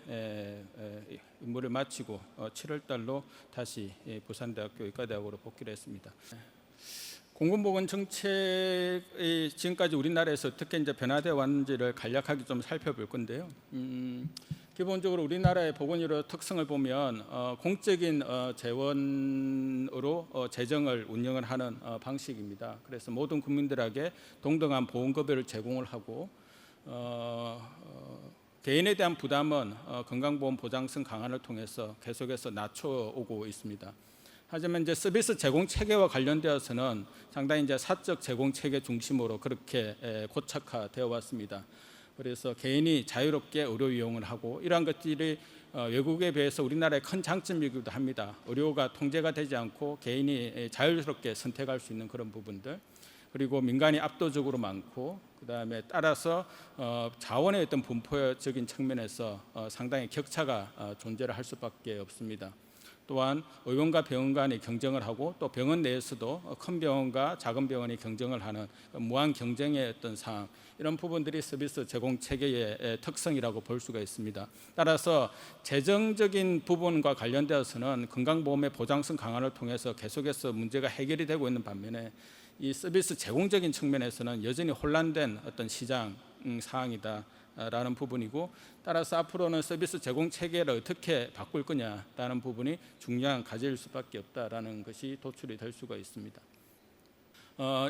임무를 마치고 7월 달로 다시 부산대학교 의과대학으로 복귀를 했습니다. 공공보건 정책이 지금까지 우리나라에서 어떻게 이제 변화되어 왔는지를 간략하게 좀 살펴볼 건데요. 기본적으로 우리나라의 보건의료 특성을 보면 공적인 재원으로 재정을 운영을 하는 방식입니다. 그래서 모든 국민들에게 동등한 보험급여를 제공을 하고 개인에 대한 부담은 건강보험 보장성 강화를 통해서 계속해서 낮춰오고 있습니다. 하지만 이제 서비스 제공 체계와 관련되어서는 상당히 이제 사적 제공 체계 중심으로 그렇게 고착화되어 왔습니다. 그래서 개인이 자유롭게 의료 이용을 하고 이러한 것들이 외국에 비해서 우리나라의 큰 장점이기도 합니다. 의료가 통제가 되지 않고 개인이 자유스럽게 선택할 수 있는 그런 부분들, 그리고 민간이 압도적으로 많고 그다음에 따라서 자원의 어떤 분포적인 측면에서 상당히 격차가 존재를 할 수밖에 없습니다. 또한 의원과 병원 간의 경쟁을 하고 또 병원 내에서도 큰 병원과 작은 병원이 경쟁을 하는 무한 경쟁의 어떤 상황, 이런 부분들이 서비스 제공 체계의 특성이라고 볼 수가 있습니다. 따라서 재정적인 부분과 관련되어서는 건강보험의 보장성 강화를 통해서 계속해서 문제가 해결이 되고 있는 반면에 이 서비스 제공적인 측면에서는 여전히 혼란된 어떤 시장 상황이다라는 부분이고, 따라서 앞으로는 서비스 제공 체계를 어떻게 바꿀 거냐라는 부분이 중요한 과제일 수밖에 없다라는 것이 도출이 될 수가 있습니다.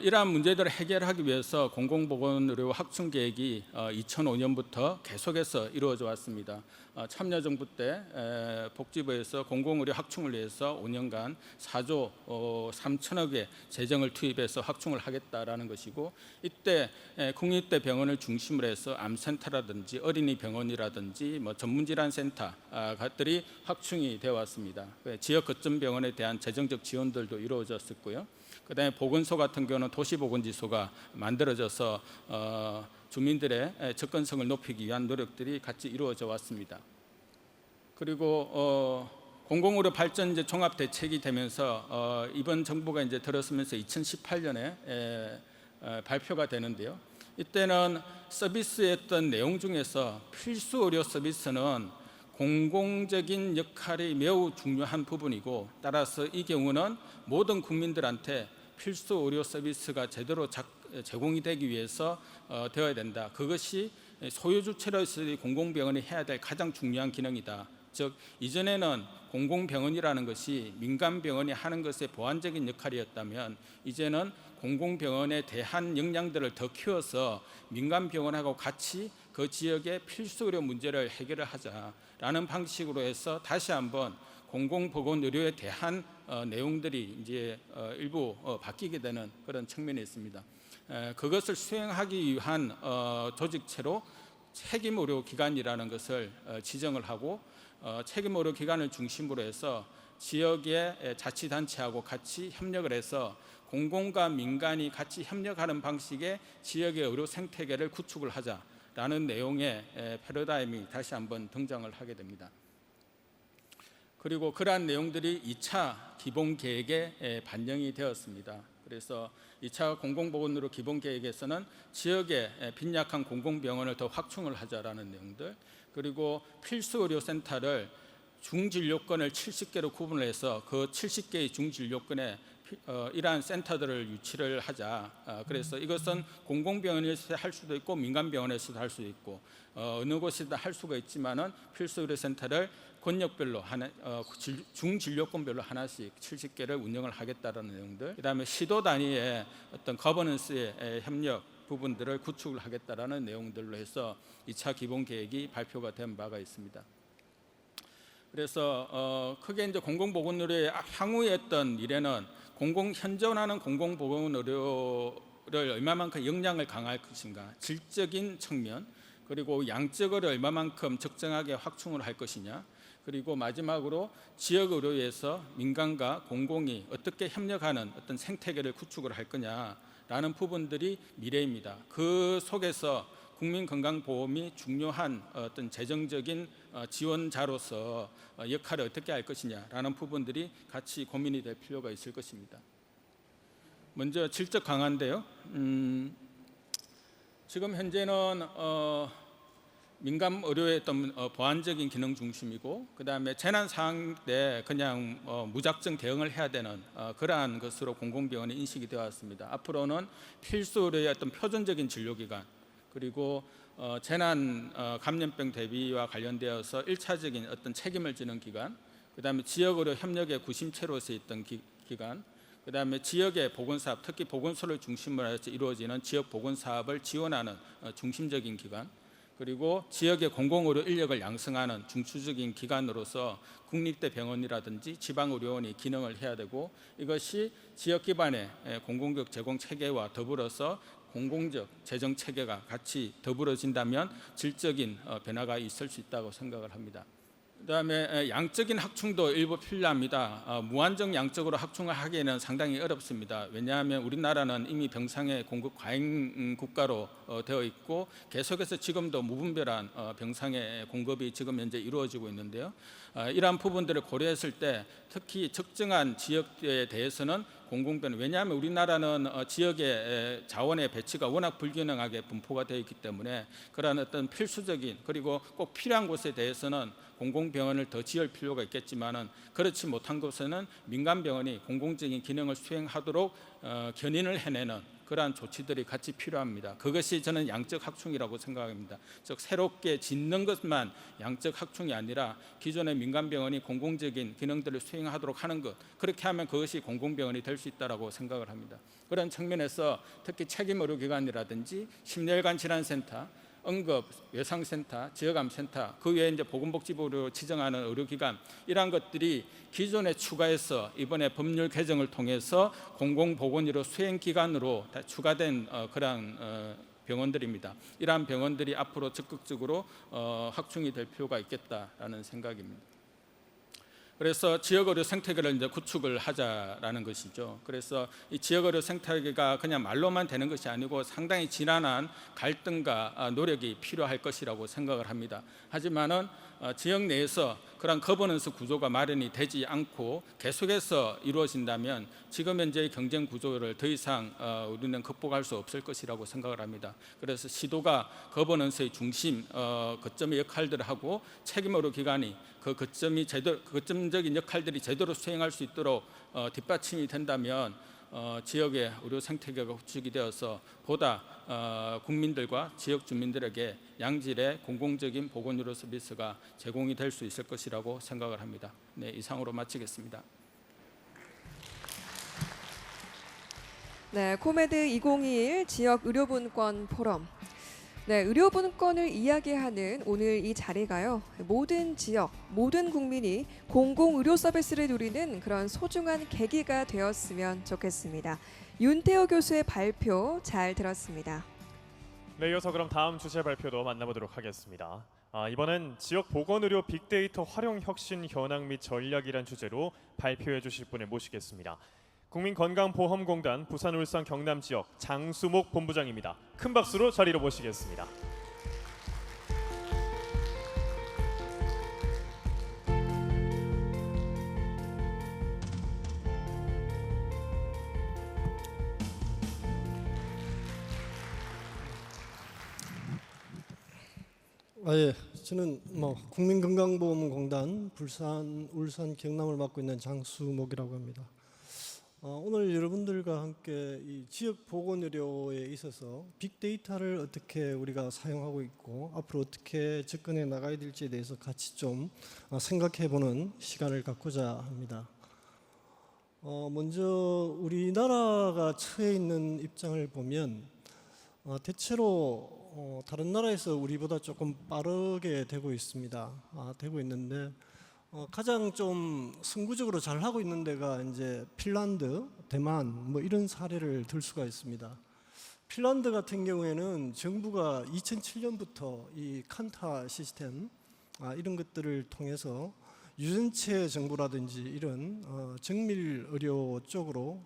이러한 문제들을 해결하기 위해서 공공보건의료 확충 계획이 2005년부터 계속해서 이루어져 왔습니다. 참여정부 때 복지부에서 공공의료 확충을 위해서 5년간 4조 3천억의 재정을 투입해서 확충을 하겠다라는 것이고, 이때 국립대 병원을 중심으로 해서 암센터라든지 어린이 병원이라든지 전문질환센터 것들이 확충이 되어 왔습니다. 지역 거점 병원에 대한 재정적 지원들도 이루어졌었고요. 그다음에 보건소 같은 경우는 도시보건지소가 만들어져서 주민들의 접근성을 높이기 위한 노력들이 같이 이루어져 왔습니다. 그리고 공공의료 발전 이제 종합 대책이 되면서 이번 정부가 이제 들어서면서 2018년에 발표가 되는데요. 이때는 서비스의 어떤 내용 중에서 필수 의료 서비스는 공공적인 역할이 매우 중요한 부분이고, 따라서 이 경우는 모든 국민들한테 필수 의료 서비스가 제대로 제공이 되기 위해서 되어야 된다. 그것이 소유주체로서의 공공병원이 해야 될 가장 중요한 기능이다. 즉 이전에는 공공병원이라는 것이 민간병원이 하는 것의 보완적인 역할이었다면, 이제는 공공병원에 대한 역량들을 더 키워서 민간병원하고 같이 그 지역의 필수 의료 문제를 해결을 하자라는 방식으로 해서 다시 한번 공공보건의료에 대한 내용들이 이제 일부 바뀌게 되는 그런 측면이 있습니다. 그것을 수행하기 위한 조직체로 책임의료기관이라는 것을 지정을 하고, 책임의료기관을 중심으로 해서 지역의 자치단체하고 같이 협력을 해서 공공과 민간이 같이 협력하는 방식의 지역의 의료 생태계를 구축을 하자라는 내용의 패러다임이 다시 한번 등장을 하게 됩니다. 그리고 그러한 내용들이 2차 기본계획에 반영이 되었습니다. 그래서 2차 공공보건의료 기본계획에서는 지역의 빈약한 공공병원을 더 확충을 하자라는 내용들, 그리고 필수의료센터를 중진료권을 70개로 구분을 해서 그 70개의 중진료권에 이러한 센터들을 유치를 하자. 그래서 이것은 공공병원에서 할 수도 있고 민간병원에서도 할 수도 있고 어느 곳에도 할 수가 있지만은 필수의료센터를 권역별로 중진료권별로 하나씩 70개를 운영을 하겠다라는 내용들, 그다음에 시도 단위의 어떤 거버넌스의 협력 부분들을 구축을 하겠다라는 내용들로 해서 2차 기본 계획이 발표가 된 바가 있습니다. 그래서 크게 이제 공공보건의료의 향후의 어떤 미래는 현존하는 공공보건의료를 얼마만큼 역량을 강화할 것인가, 질적인 측면, 그리고 양적으로 얼마만큼 적정하게 확충을 할 것이냐, 그리고 마지막으로 지역 의료에서 민간과 공공이 어떻게 협력하는 어떤 생태계를 구축을 할 거냐라는 부분들이 미래입니다. 그 속에서 국민건강보험이 중요한 어떤 재정적인 지원자로서 역할을 어떻게 할 것이냐라는 부분들이 같이 고민이 될 필요가 있을 것입니다. 먼저 질적 강화인데요. 지금 현재는 민간 의료의 어떤 보안적인 기능 중심이고, 그다음에 재난 상황 때 그냥 무작정 대응을 해야 되는 그러한 것으로 공공병원이 인식이 되어 왔습니다. 앞으로는 필수 의료의 어떤 표준적인 진료기관, 그리고 재난 감염병 대비와 관련되어서 1차적인 어떤 책임을 지는 기관, 그다음에 지역의료 협력의 구심체로서 있던 기관, 그다음에 지역의 보건사업, 특히 보건소를 중심으로 해서 이루어지는 지역 보건사업을 지원하는 중심적인 기관, 그리고 지역의 공공의료 인력을 양성하는 중추적인 기관으로서 국립대 병원이라든지 지방의료원이 기능을 해야 되고, 이것이 지역 기반의 공공적 제공 체계와 더불어서 공공적 재정 체계가 같이 더불어진다면 질적인 변화가 있을 수 있다고 생각을 합니다. 그다음에 양적인 확충도 일부 필요합니다. 무한정 양적으로 확충을 하기에는 상당히 어렵습니다. 왜냐하면 우리나라는 이미 병상의 공급 과잉 국가로 되어 있고, 계속해서 지금도 무분별한 병상의 공급이 지금 현재 이루어지고 있는데요. 이러한 부분들을 고려했을 때 특히 특정한 지역에 대해서는 공공병원, 왜냐하면 우리나라는 지역의 자원의 배치가 워낙 불균형하게 분포가 되어 있기 때문에 그러한 어떤 필수적인, 그리고 꼭 필요한 곳에 대해서는 공공병원을 더 지을 필요가 있겠지만은, 그렇지 못한 곳에는 민간병원이 공공적인 기능을 수행하도록 견인을 해내는 그러한 조치들이 같이 필요합니다. 그것이 저는 양적 확충이라고 생각합니다. 즉 새롭게 짓는 것만 양적 확충이 아니라 기존의 민간병원이 공공적인 기능들을 수행하도록 하는 것, 그렇게 하면 그것이 공공병원이 될 수 있다고 생각을 합니다. 그런 측면에서 특히 책임의료기관이라든지 심혈관 질환센터, 응급 외상센터, 지역암센터, 그 외에 이제 보건복지부로 지정하는 의료기관, 이러한 것들이 기존에 추가해서 이번에 법률 개정을 통해서 공공보건의료 수행기관으로 추가된 그러한 병원들입니다. 이러한 병원들이 앞으로 적극적으로 확충이 될 필요가 있겠다라는 생각입니다. 그래서 지역의료 생태계를 이제 구축을 하자라는 것이죠. 그래서 이 지역의료 생태계가 그냥 말로만 되는 것이 아니고 상당히 지난한 갈등과 노력이 필요할 것이라고 생각을 합니다. 하지만은 지역 내에서 그런 거버넌스 구조가 마련이 되지 않고 계속해서 이루어진다면 지금 현재의 경쟁 구조를 더 이상 우리는 극복할 수 없을 것이라고 생각을 합니다. 그래서 시도가 거버넌스의 중심, 거점의 역할들을 하고 책임의료 기관이 그 거점적인 역할들이 제대로 수행할 수 있도록 뒷받침이 된다면 지역의 의료 생태계가 구축이 되어서 보다 국민들과 지역 주민들에게 양질의 공공적인 보건의료 서비스가 제공이 될 수 있을 것이라고 생각을 합니다. 네, 이상으로 마치겠습니다. 네, 코메드 2021 지역 의료분권 포럼. 네, 의료분권을 이야기하는 오늘 이 자리가요, 모든 지역, 모든 국민이 공공의료 서비스를 누리는 그런 소중한 계기가 되었으면 좋겠습니다. 윤태호 교수의 발표 잘 들었습니다. 네, 이어서 그럼 다음 주제 발표도 만나보도록 하겠습니다. 이번엔 지역 보건의료 빅데이터 활용 혁신 현황 및 전략이란 주제로 발표해 주실 분을 모시겠습니다. 국민건강보험공단 부산, 울산, 경남 지역 장수목 본부장입니다. 큰 박수로 자리로 모시겠습니다. 예, 저는 국민건강보험공단 부산, 울산, 경남을 맡고 있는 장수목이라고 합니다. 오늘 여러분들과 함께 이 지역 보건의료에 있어서 빅데이터를 어떻게 우리가 사용하고 있고 앞으로 어떻게 접근해 나가야 될지에 대해서 같이 좀 생각해보는 시간을 갖고자 합니다. 먼저 우리나라가 처해 있는 입장을 보면 대체로 다른 나라에서 우리보다 조금 빠르게 되고 있습니다. 되고 있는데 가장 좀 선구적으로 잘 하고 있는 데가 이제 핀란드, 대만 이런 사례를 들 수가 있습니다. 핀란드 같은 경우에는 정부가 2007년부터 이 칸타 시스템 이런 것들을 통해서 유전체 정보라든지 이런 정밀 의료 쪽으로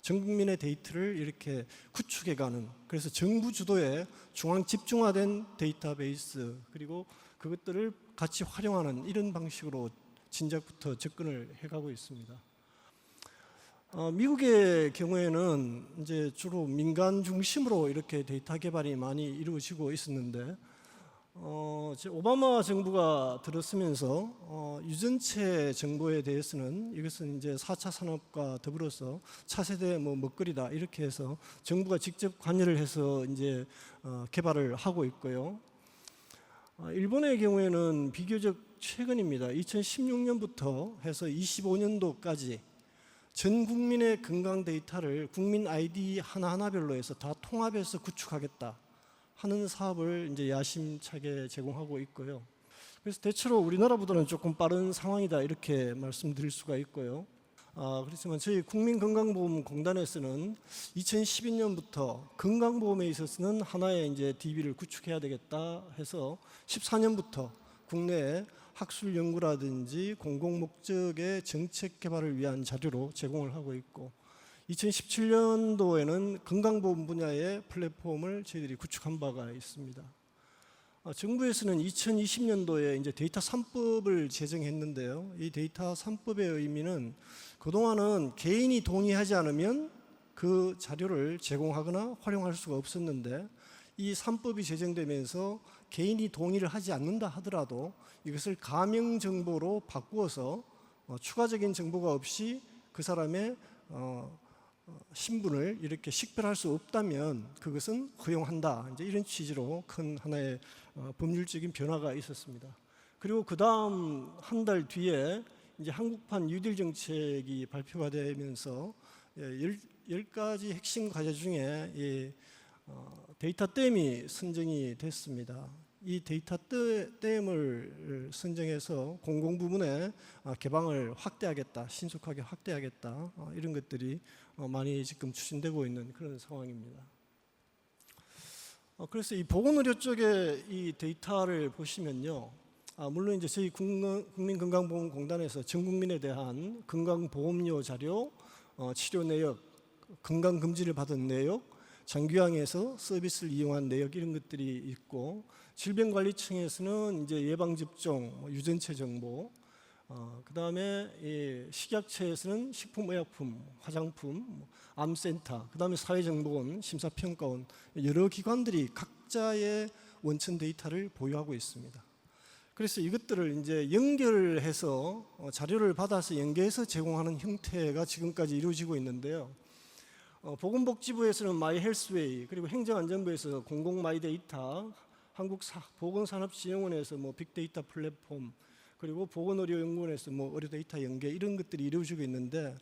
전 국민의 데이터를 이렇게 구축해가는, 그래서 정부 주도의 중앙 집중화된 데이터베이스, 그리고 그것들을 같이 활용하는 이런 방식으로 진작부터 접근을 해가고 있습니다. 미국의 경우에는 이제 주로 민간 중심으로 이렇게 데이터 개발이 많이 이루어지고 있었는데 오바마 정부가 들어서면서 유전체 정보에 대해서는 이것은 이제 4차 산업과 더불어서 차세대 먹거리다 이렇게 해서 정부가 직접 관여를 해서 이제 개발을 하고 있고요. 일본의 경우에는 비교적 최근입니다. 2016년부터 해서 25년도까지 전 국민의 건강 데이터를 국민 아이디 하나하나별로 해서 다 통합해서 구축하겠다 하는 사업을 이제 야심차게 제공하고 있고요. 그래서 대체로 우리나라보다는 조금 빠른 상황이다 이렇게 말씀드릴 수가 있고요. 그렇지만 저희 국민건강보험공단에서는 2012년부터 건강보험에 있어서는 하나의 이제 DB를 구축해야 되겠다 해서 14년부터 국내에 학술 연구라든지 공공 목적의 정책 개발을 위한 자료로 제공을 하고 있고 2017년도에는 건강보험 분야의 플랫폼을 저희들이 구축한 바가 있습니다. 정부에서는 2020년도에 이제 데이터 3법을 제정했는데요. 이 데이터 3법의 의미는 그동안은 개인이 동의하지 않으면 그 자료를 제공하거나 활용할 수가 없었는데 이 3법이 제정되면서 개인이 동의를 하지 않는다 하더라도 이것을 가명 정보로 바꾸어서 추가적인 정보가 없이 그 사람의 신분을 이렇게 식별할 수 없다면 그것은 허용한다. 이제 이런 취지로 큰 하나의 법률적인 변화가 있었습니다. 그리고 그 다음 한 달 뒤에 이제 한국판 뉴딜 정책이 발표가 되면서 10가지 핵심 과제 중에 이 데이터 댐이 선정이 됐습니다. 이 데이터 댐을 선정해서 공공부문의 개방을 확대하겠다, 신속하게 확대하겠다 이런 것들이 많이 지금 추진되고 있는 그런 상황입니다. 그래서 이 보건의료 쪽에 이 데이터를 보시면요, 물론 이제 저희 국민건강보험공단에서 전 국민에 대한 건강보험료 자료, 치료 내역, 건강검진을 받은 내역, 장기항에서 서비스를 이용한 내역 이런 것들이 있고 질병관리청에서는 이제 예방접종, 유전체 정보, 그 다음에 식약처에서는 식품의약품, 화장품, 암센터, 그 다음에 사회정보원, 심사평가원 여러 기관들이 각자의 원천 데이터를 보유하고 있습니다. 그래서 이것들을 이제 연결해서 자료를 받아서 연계해서 제공하는 형태가 지금까지 이루어지고 있는데요. 보건복지부에서는 마이헬스웨이, 그리고 행정안전부에서 공공마이데이터, 한국보건산업진흥원에서 빅데이터 플랫폼, 그리고 보건의료연구원에서 의료데이터 연계 이런 것들이 이루어지고 있는데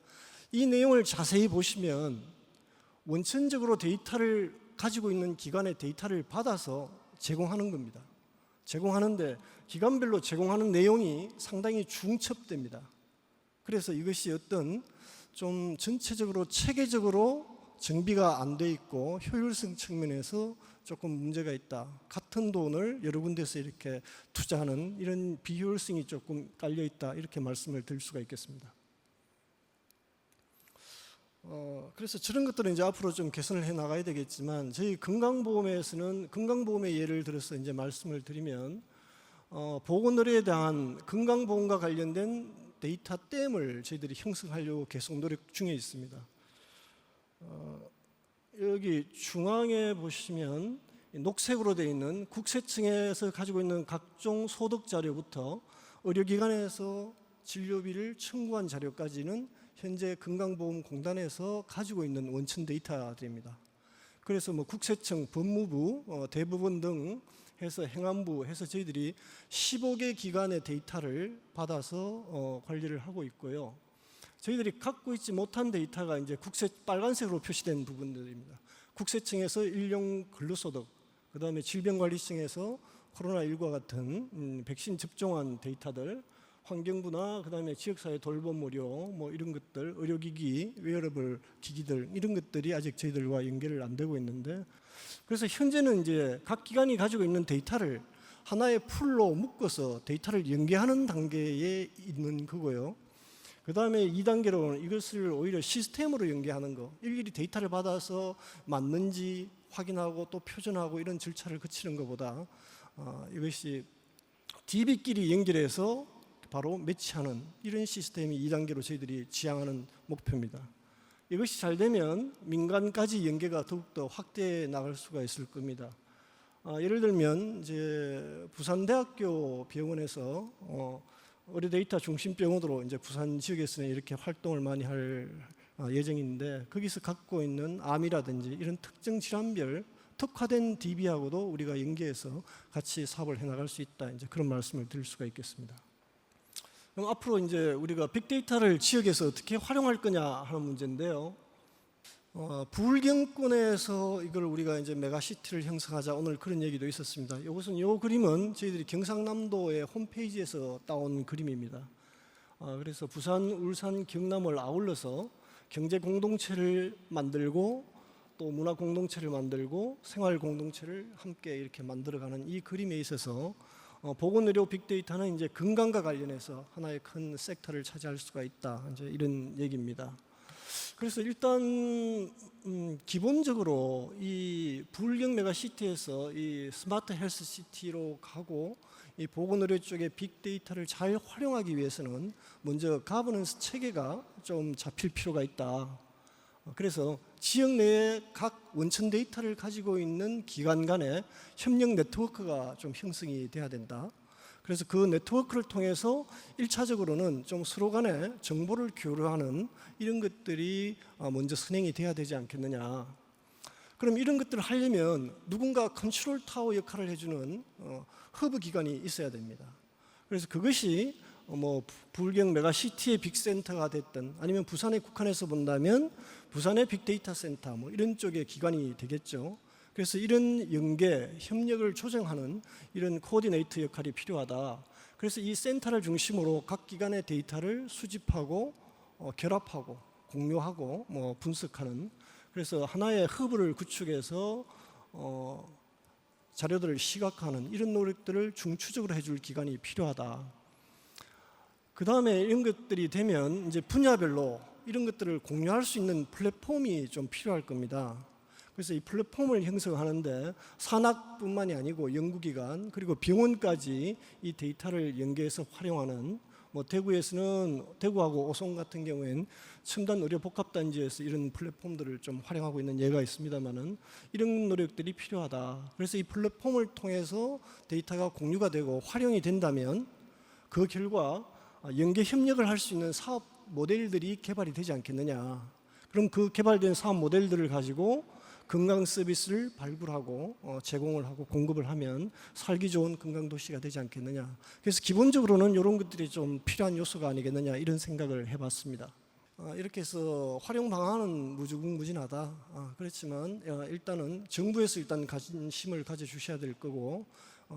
이 내용을 자세히 보시면 원천적으로 데이터를 가지고 있는 기관의 데이터를 받아서 제공하는 겁니다. 제공하는데 기관별로 제공하는 내용이 상당히 중첩됩니다. 그래서 이것이 어떤 좀 전체적으로 체계적으로 정비가 안 돼 있고 효율성 측면에서 조금 문제가 있다. 같은 돈을 여러 군데서 이렇게 투자하는 이런 비효율성이 조금 깔려 있다. 이렇게 말씀을 드릴 수가 있겠습니다. 그래서 저런 것들은 이제 앞으로 좀 개선을 해 나가야 되겠지만 저희 건강보험에서는 건강보험의 예를 들어서 이제 말씀을 드리면 보건의료에 대한 건강보험과 관련된 데이터 댐을 저희들이 형성하려고 계속 노력 중에 있습니다. 여기 중앙에 보시면 녹색으로 되어 있는 국세청에서 가지고 있는 각종 소득 자료부터 의료기관에서 진료비를 청구한 자료까지는 현재 건강보험공단에서 가지고 있는 원천 데이터들입니다. 그래서 국세청, 법무부, 대법원 등 해서 행안부 해서 저희들이 15개 기관의 데이터를 받아서 관리를 하고 있고요. 저희들이 갖고 있지 못한 데이터가 이제 빨간색으로 표시된 부분들입니다. 국세청에서 일용 근로소득, 그 다음에 질병관리청에서 코로나19와 같은 백신 접종한 데이터들, 환경부나 그 다음에 지역사회 돌봄 의료 이런 것들, 의료기기, 웨어러블 기기들 이런 것들이 아직 저희들과 연결을 안 되고 있는데 그래서 현재는 이제 각 기관이 가지고 있는 데이터를 하나의 풀로 묶어서 데이터를 연계하는 단계에 있는 거고요. 그 다음에 2단계로는 이것을 오히려 시스템으로 연계하는 거, 일일이 데이터를 받아서 맞는지 확인하고 또 표준하고 이런 절차를 거치는 것보다 이것이 DB끼리 연결해서 바로 매치하는 이런 시스템이 2단계로 저희들이 지향하는 목표입니다. 이것이 잘 되면 민간까지 연계가 더욱더 확대해 나갈 수가 있을 겁니다. 예를 들면 이제 부산대학교 병원에서 의료 데이터 중심 병원으로 이제 부산 지역에서는 이렇게 활동을 많이 할 예정인데, 거기서 갖고 있는 암이라든지 이런 특정 질환별 특화된 DB하고도 우리가 연계해서 같이 사업을 해나갈 수 있다, 이제 그런 말씀을 드릴 수가 있겠습니다. 그럼 앞으로 이제 우리가 빅데이터를 지역에서 어떻게 활용할 거냐 하는 문제인데요. 부울경권에서 이걸 우리가 이제 메가시티를 형성하자, 오늘 그런 얘기도 있었습니다. 이것은 이 그림은 저희들이 경상남도의 홈페이지에서 따온 그림입니다. 그래서 부산, 울산, 경남을 아울러서 경제 공동체를 만들고 또 문화 공동체를 만들고 생활 공동체를 함께 이렇게 만들어가는 이 그림에 있어서 보건의료 빅데이터는 이제 건강과 관련해서 하나의 큰 섹터를 차지할 수가 있다, 이제 이런 얘기입니다. 그래서 일단 기본적으로 이 부울경 메가시티에서 이 스마트 헬스 시티로 가고 이 보건의료 쪽의 빅데이터를 잘 활용하기 위해서는 먼저 가버넌스 체계가 좀 잡힐 필요가 있다. 그래서 지역 내에 각 원천 데이터를 가지고 있는 기관 간의 협력 네트워크가 좀 형성이 돼야 된다. 그래서 그 네트워크를 통해서 1차적으로는 좀 서로 간에 정보를 교류하는 이런 것들이 먼저 선행이 돼야 되지 않겠느냐. 그럼 이런 것들을 하려면 누군가 컨트롤 타워 역할을 해주는 허브 기관이 있어야 됩니다. 그래서 그것이 뭐 부울경 메가시티의 빅센터가 됐든 아니면 부산에 국한해서 본다면 부산의 빅데이터 센터 뭐 이런 쪽의 기관이 되겠죠. 그래서 이런 연계, 협력을 조정하는 이런 코디네이터 역할이 필요하다. 그래서 이 센터를 중심으로 각 기관의 데이터를 수집하고 결합하고 공유하고 뭐 분석하는, 그래서 하나의 허브를 구축해서 자료들을 시각화하는 이런 노력들을 중추적으로 해줄 기관이 필요하다. 그 다음에 이런 것들이 되면 이제 분야별로 이런 것들을 공유할 수 있는 플랫폼이 좀 필요할 겁니다. 그래서 이 플랫폼을 형성하는데 산학뿐만이 아니고 연구기관 그리고 병원까지 이 데이터를 연계해서 활용하는, 뭐 대구에서는 대구하고 오송 같은 경우에는 첨단 의료 복합단지에서 이런 플랫폼들을 좀 활용하고 있는 예가 있습니다만은 이런 노력들이 필요하다. 그래서 이 플랫폼을 통해서 데이터가 공유가 되고 활용이 된다면 그 결과 연계 협력을 할 수 있는 사업 모델들이 개발이 되지 않겠느냐. 그럼 그 개발된 사업 모델들을 가지고 건강 서비스를 발굴하고 제공을 하고 공급을 하면 살기 좋은 건강 도시가 되지 않겠느냐. 그래서 기본적으로는 이런 것들이 좀 필요한 요소가 아니겠느냐, 이런 생각을 해봤습니다. 이렇게 해서 활용 방안은 무궁무진하다. 그렇지만 일단은 정부에서 일단 관심을 가져주셔야 될 거고,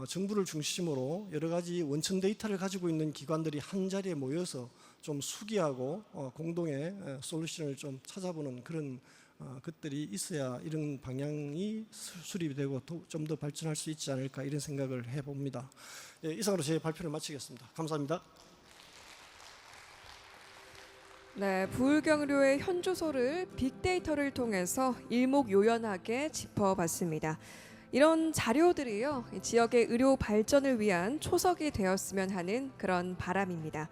정부를 중심으로 여러 가지 원천 데이터를 가지고 있는 기관들이 한 자리에 모여서 좀 수기하고 공동의 솔루션을 좀 찾아보는 그런 것들이 있어야 이런 방향이 수립이 되고 좀 더 발전할 수 있지 않을까, 이런 생각을 해봅니다. 이상으로 제 발표를 마치겠습니다. 감사합니다. 네, 부울경의료의 현주소를 빅데이터를 통해서 일목요연하게 짚어봤습니다. 이런 자료들이요, 지역의 의료 발전을 위한 초석이 되었으면 하는 그런 바람입니다.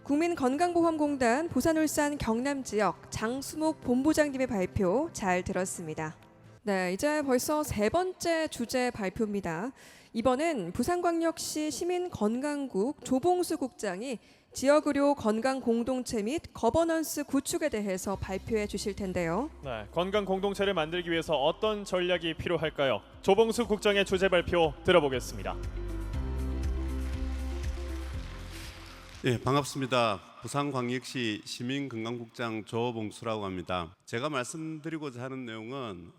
국민건강보험공단 부산, 울산, 경남 지역 장수목 본부장님의 발표 잘 들었습니다. 네, 이제 벌써 세 번째 주제 발표입니다. 이번엔 부산광역시 시민건강국 조봉수 국장이 지역의료 건강 공동체 및 거버넌스 구축에 대해서 발표해 주실 텐데요. 네, 건강 공동체를 만들기 위해서 어떤 전략이 필요할까요? 조봉수 국장의 주제 발표 들어보겠습니다. 네, 반갑습니다. 부산광역시 시민건강국장 조봉수라고 합니다. 제가 말씀드리고자 하는 내용은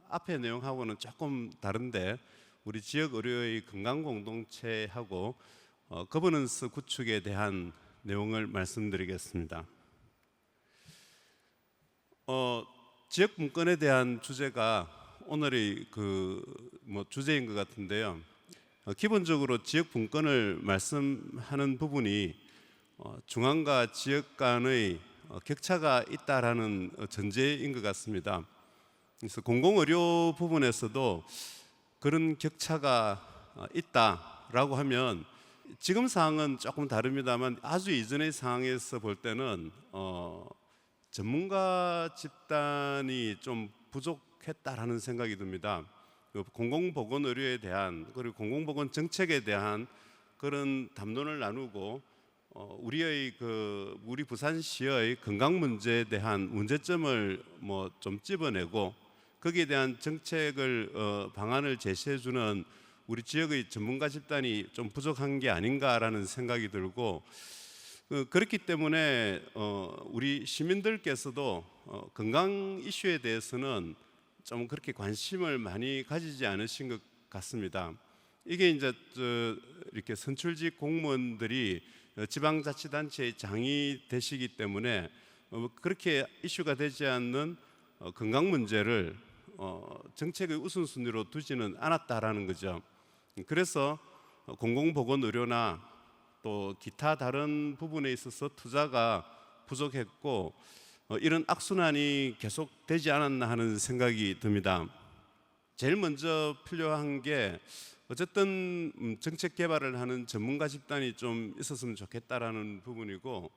앞의 내용하고는 조금 다른데 우리 지역 의료의 건강 공동체하고 거버넌스 구축에 대한 내용을 말씀드리겠습니다. 지역 분권에 대한 주제가 오늘의 주제인 것 같은데요. 기본적으로 지역 분권을 말씀하는 부분이 중앙과 지역 간의 격차가 있다라는 전제인 것 같습니다. 그래서 공공의료 부분에서도 그런 격차가 있다라고 하면 지금 상황은 조금 다릅니다만 아주 이전의 상황에서 볼 때는 전문가 집단이 좀 부족했다라는 생각이 듭니다. 공공보건 의료에 대한 그리고 공공보건 정책에 대한 그런 담론을 나누고 우리 부산시의 건강 문제에 대한 문제점을 뭐 좀 찝어내고 거기에 대한 정책을 방안을 제시해주는 우리 지역의 전문가 집단이 좀 부족한 게 아닌가라는 생각이 들고 그렇기 때문에 우리 시민들께서도 건강 이슈에 대해서는 좀 그렇게 관심을 많이 가지지 않으신 것 같습니다. 이게 이제 이렇게 선출직 공무원들이 지방자치단체의 장이 되시기 때문에 그렇게 이슈가 되지 않는 건강 문제를 정책의 우선순위로 두지는 않았다라는 거죠. 그래서 공공보건의료나 또 기타 다른 부분에 있어서 투자가 부족했고 이런 악순환이 계속되지 않았나 하는 생각이 듭니다. 제일 먼저 필요한 게 어쨌든 정책 개발을 하는 전문가 집단이 좀 있었으면 좋겠다라는 부분이고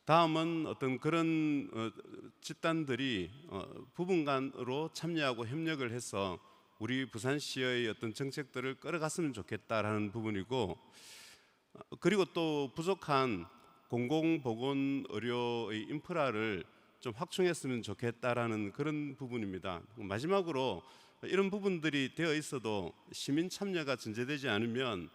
다음은 어떤 그런 집단들이 부분 간으로 참여하고 협력을 해서 우리 부산시의 어떤 정책들을 끌어갔으면 좋겠다라는 부분이고 그리고 또 부족한 공공보건의료의 인프라를 좀 확충했으면 좋겠다라는 그런 부분입니다. 마지막으로 이런 부분들이 되어 있어도 시민 참여가 전제되지 않으면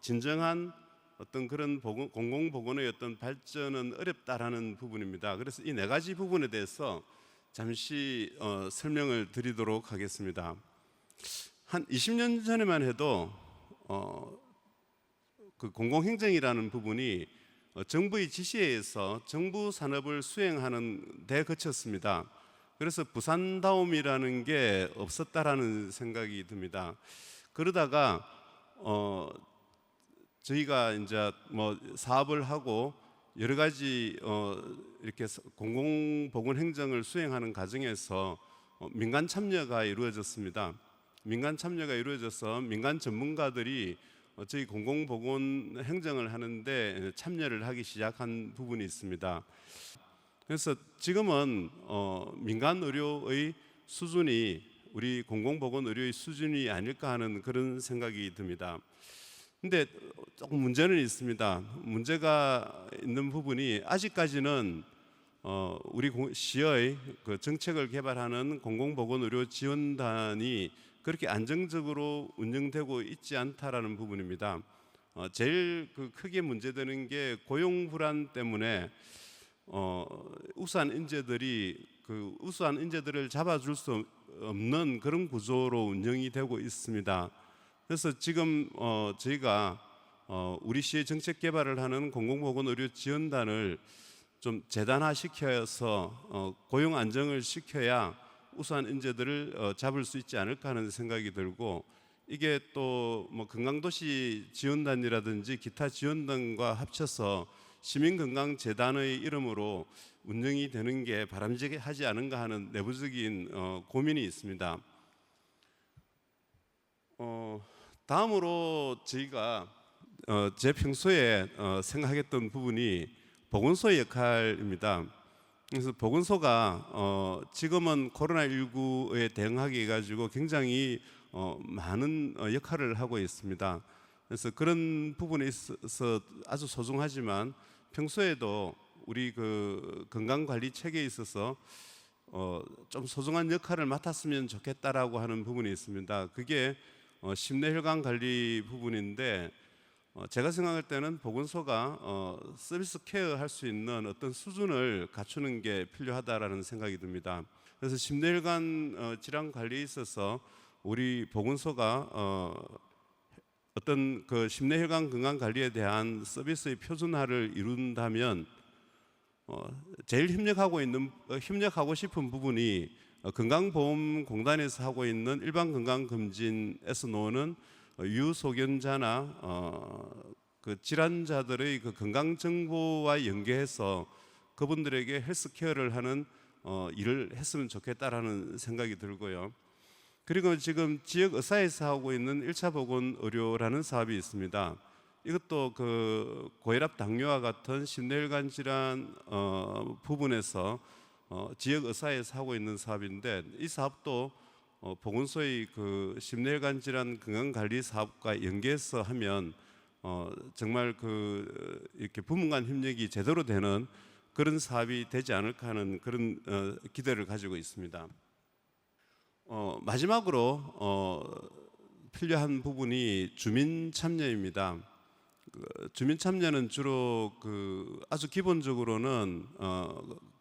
진정한 어떤 그런 공공보건의 어떤 발전은 어렵다라는 부분입니다. 그래서 이 네 가지 부분에 대해서 잠시 설명을 드리도록 하겠습니다. 한 20년 전에만 해도 그 공공행정이라는 부분이 정부의 지시에 의해서 정부 산업을 수행하는 데 그쳤습니다. 그래서 부산다움이라는 게 없었다라는 생각이 듭니다. 그러다가 저희가 이제 뭐 사업을 하고 여러 가지 이렇게 공공보건 행정을 수행하는 과정에서 민간 참여가 이루어졌습니다. 민간 참여가 이루어져서 민간 전문가들이 저희 공공보건 행정을 하는데 참여를 하기 시작한 부분이 있습니다. 그래서 지금은 민간 의료의 수준이 우리 공공보건 의료의 수준이 아닐까 하는 그런 생각이 듭니다. 근데 조금 문제는 있습니다. 문제가 있는 부분이 아직까지는 우리 시의 그 정책을 개발하는 공공보건의료지원단이 그렇게 안정적으로 운영되고 있지 않다라는 부분입니다. 제일 크게 문제되는 게 고용 불안 때문에 우수한 인재들을 잡아줄 수 없는 그런 구조로 운영이 되고 있습니다. 그래서 지금 저희가 우리 시의 정책 개발을 하는 공공보건의료지원단을 좀 재단화시켜서 고용 안정을 시켜야 우수한 인재들을 잡을 수 있지 않을까 하는 생각이 들고 이게 또 뭐 건강도시 지원단이라든지 기타 지원단과 합쳐서 시민건강재단의 이름으로 운영이 되는 게 바람직하지 않은가 하는 내부적인 고민이 있습니다. 다음으로 저희가 제 평소에 생각했던 부분이 보건소의 역할입니다. 그래서 보건소가 지금은 코로나19에 대응하기 가지고 굉장히 많은 역할을 하고 있습니다. 그래서 그런 부분에 있어서 아주 소중하지만 평소에도 우리 그 건강관리 체계에 있어서 좀 소중한 역할을 맡았으면 좋겠다라고 하는 부분이 있습니다. 그게 심내혈관 관리 부분인데 제가 생각할 때는 보건소가 서비스 케어 할 수 있는 어떤 수준을 갖추는 게 필요하다라는 생각이 듭니다. 그래서 심내혈관 질환 관리에 있어서 우리 보건소가 어떤 그 심내혈관 건강 관리에 대한 서비스의 표준화를 이룬다면 제일 협력하고 싶은 부분이 건강보험공단에서 하고 있는 일반 건강검진에서 나오는 유소견자나 그 질환자들의 그 건강 정보와 연계해서 그분들에게 헬스케어를 하는 일을 했으면 좋겠다라는 생각이 들고요. 그리고 지금 지역 의사에서 하고 있는 1차 보건 의료라는 사업이 있습니다. 이것도 그 고혈압, 당뇨와 같은 심내혈관 질환 부분에서 지역 의사에서 하고 있는 사업인데 이 사업도 보건소의 그 심내혈관 질환 건강관리 사업과 연계해서 하면 정말 이렇게 부문 간 협력이 제대로 되는 그런 사업이 되지 않을까 하는 그런 기대를 가지고 있습니다. 마지막으로 필요한 부분이 주민 참여입니다. 주민 참여는 주로 아주 기본적으로는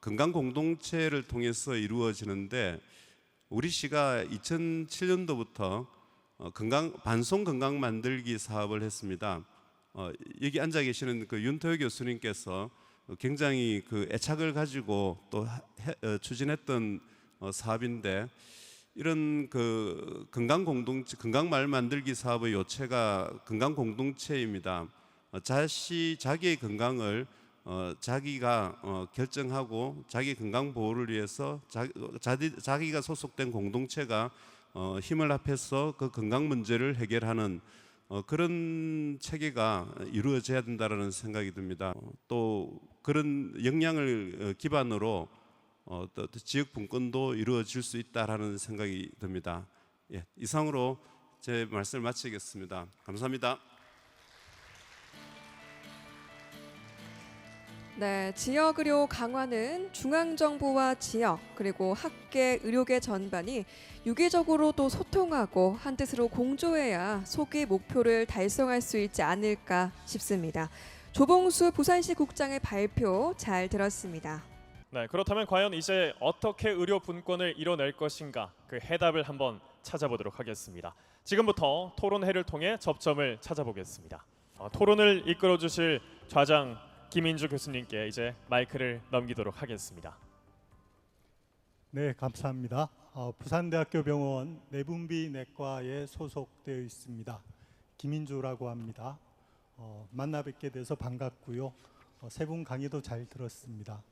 건강 공동체를 통해서 이루어지는데 우리 시가 2007년도부터 반송 건강 만들기 사업을 했습니다. 여기 앉아 계시는 윤태호 교수님께서 굉장히 애착을 가지고 또 추진했던 사업인데 이런 건강 공동체, 건강 마을 만들기 사업의 요체가 건강 공동체입니다. 자기의 건강을 자기가 결정하고 자기 건강 보호를 위해서 자기가 소속된 공동체가 힘을 합해서 그 건강 문제를 해결하는 그런 체계가 이루어져야 된다라는 생각이 듭니다. 또 그런 역량을 기반으로 또 지역 분권도 이루어질 수 있다라는 생각이 듭니다. 예, 이상으로 제 말씀을 마치겠습니다. 감사합니다. 네, 지역 의료 강화는 중앙정부와 지역 그리고 학계, 의료계 전반이 유기적으로 또 소통하고 한뜻으로 공조해야 소기 목표를 달성할 수 있지 않을까 싶습니다. 조봉수 부산시 국장의 발표 잘 들었습니다. 네, 그렇다면 과연 이제 어떻게 의료 분권을 이뤄낼 것인가 그 해답을 한번 찾아보도록 하겠습니다. 지금부터 토론회를 통해 접점을 찾아보겠습니다. 토론을 이끌어 주실 좌장 김인주 교수님께 이제 마이크를 넘기도록 하겠습니다. 네, 감사합니다. 부산대학교 병원 내분비 내과에 소속되어 있습니다. 김인주라고 합니다. 만나 뵙게 돼서 반갑고요. 세 분 강의도 잘 들었습니다.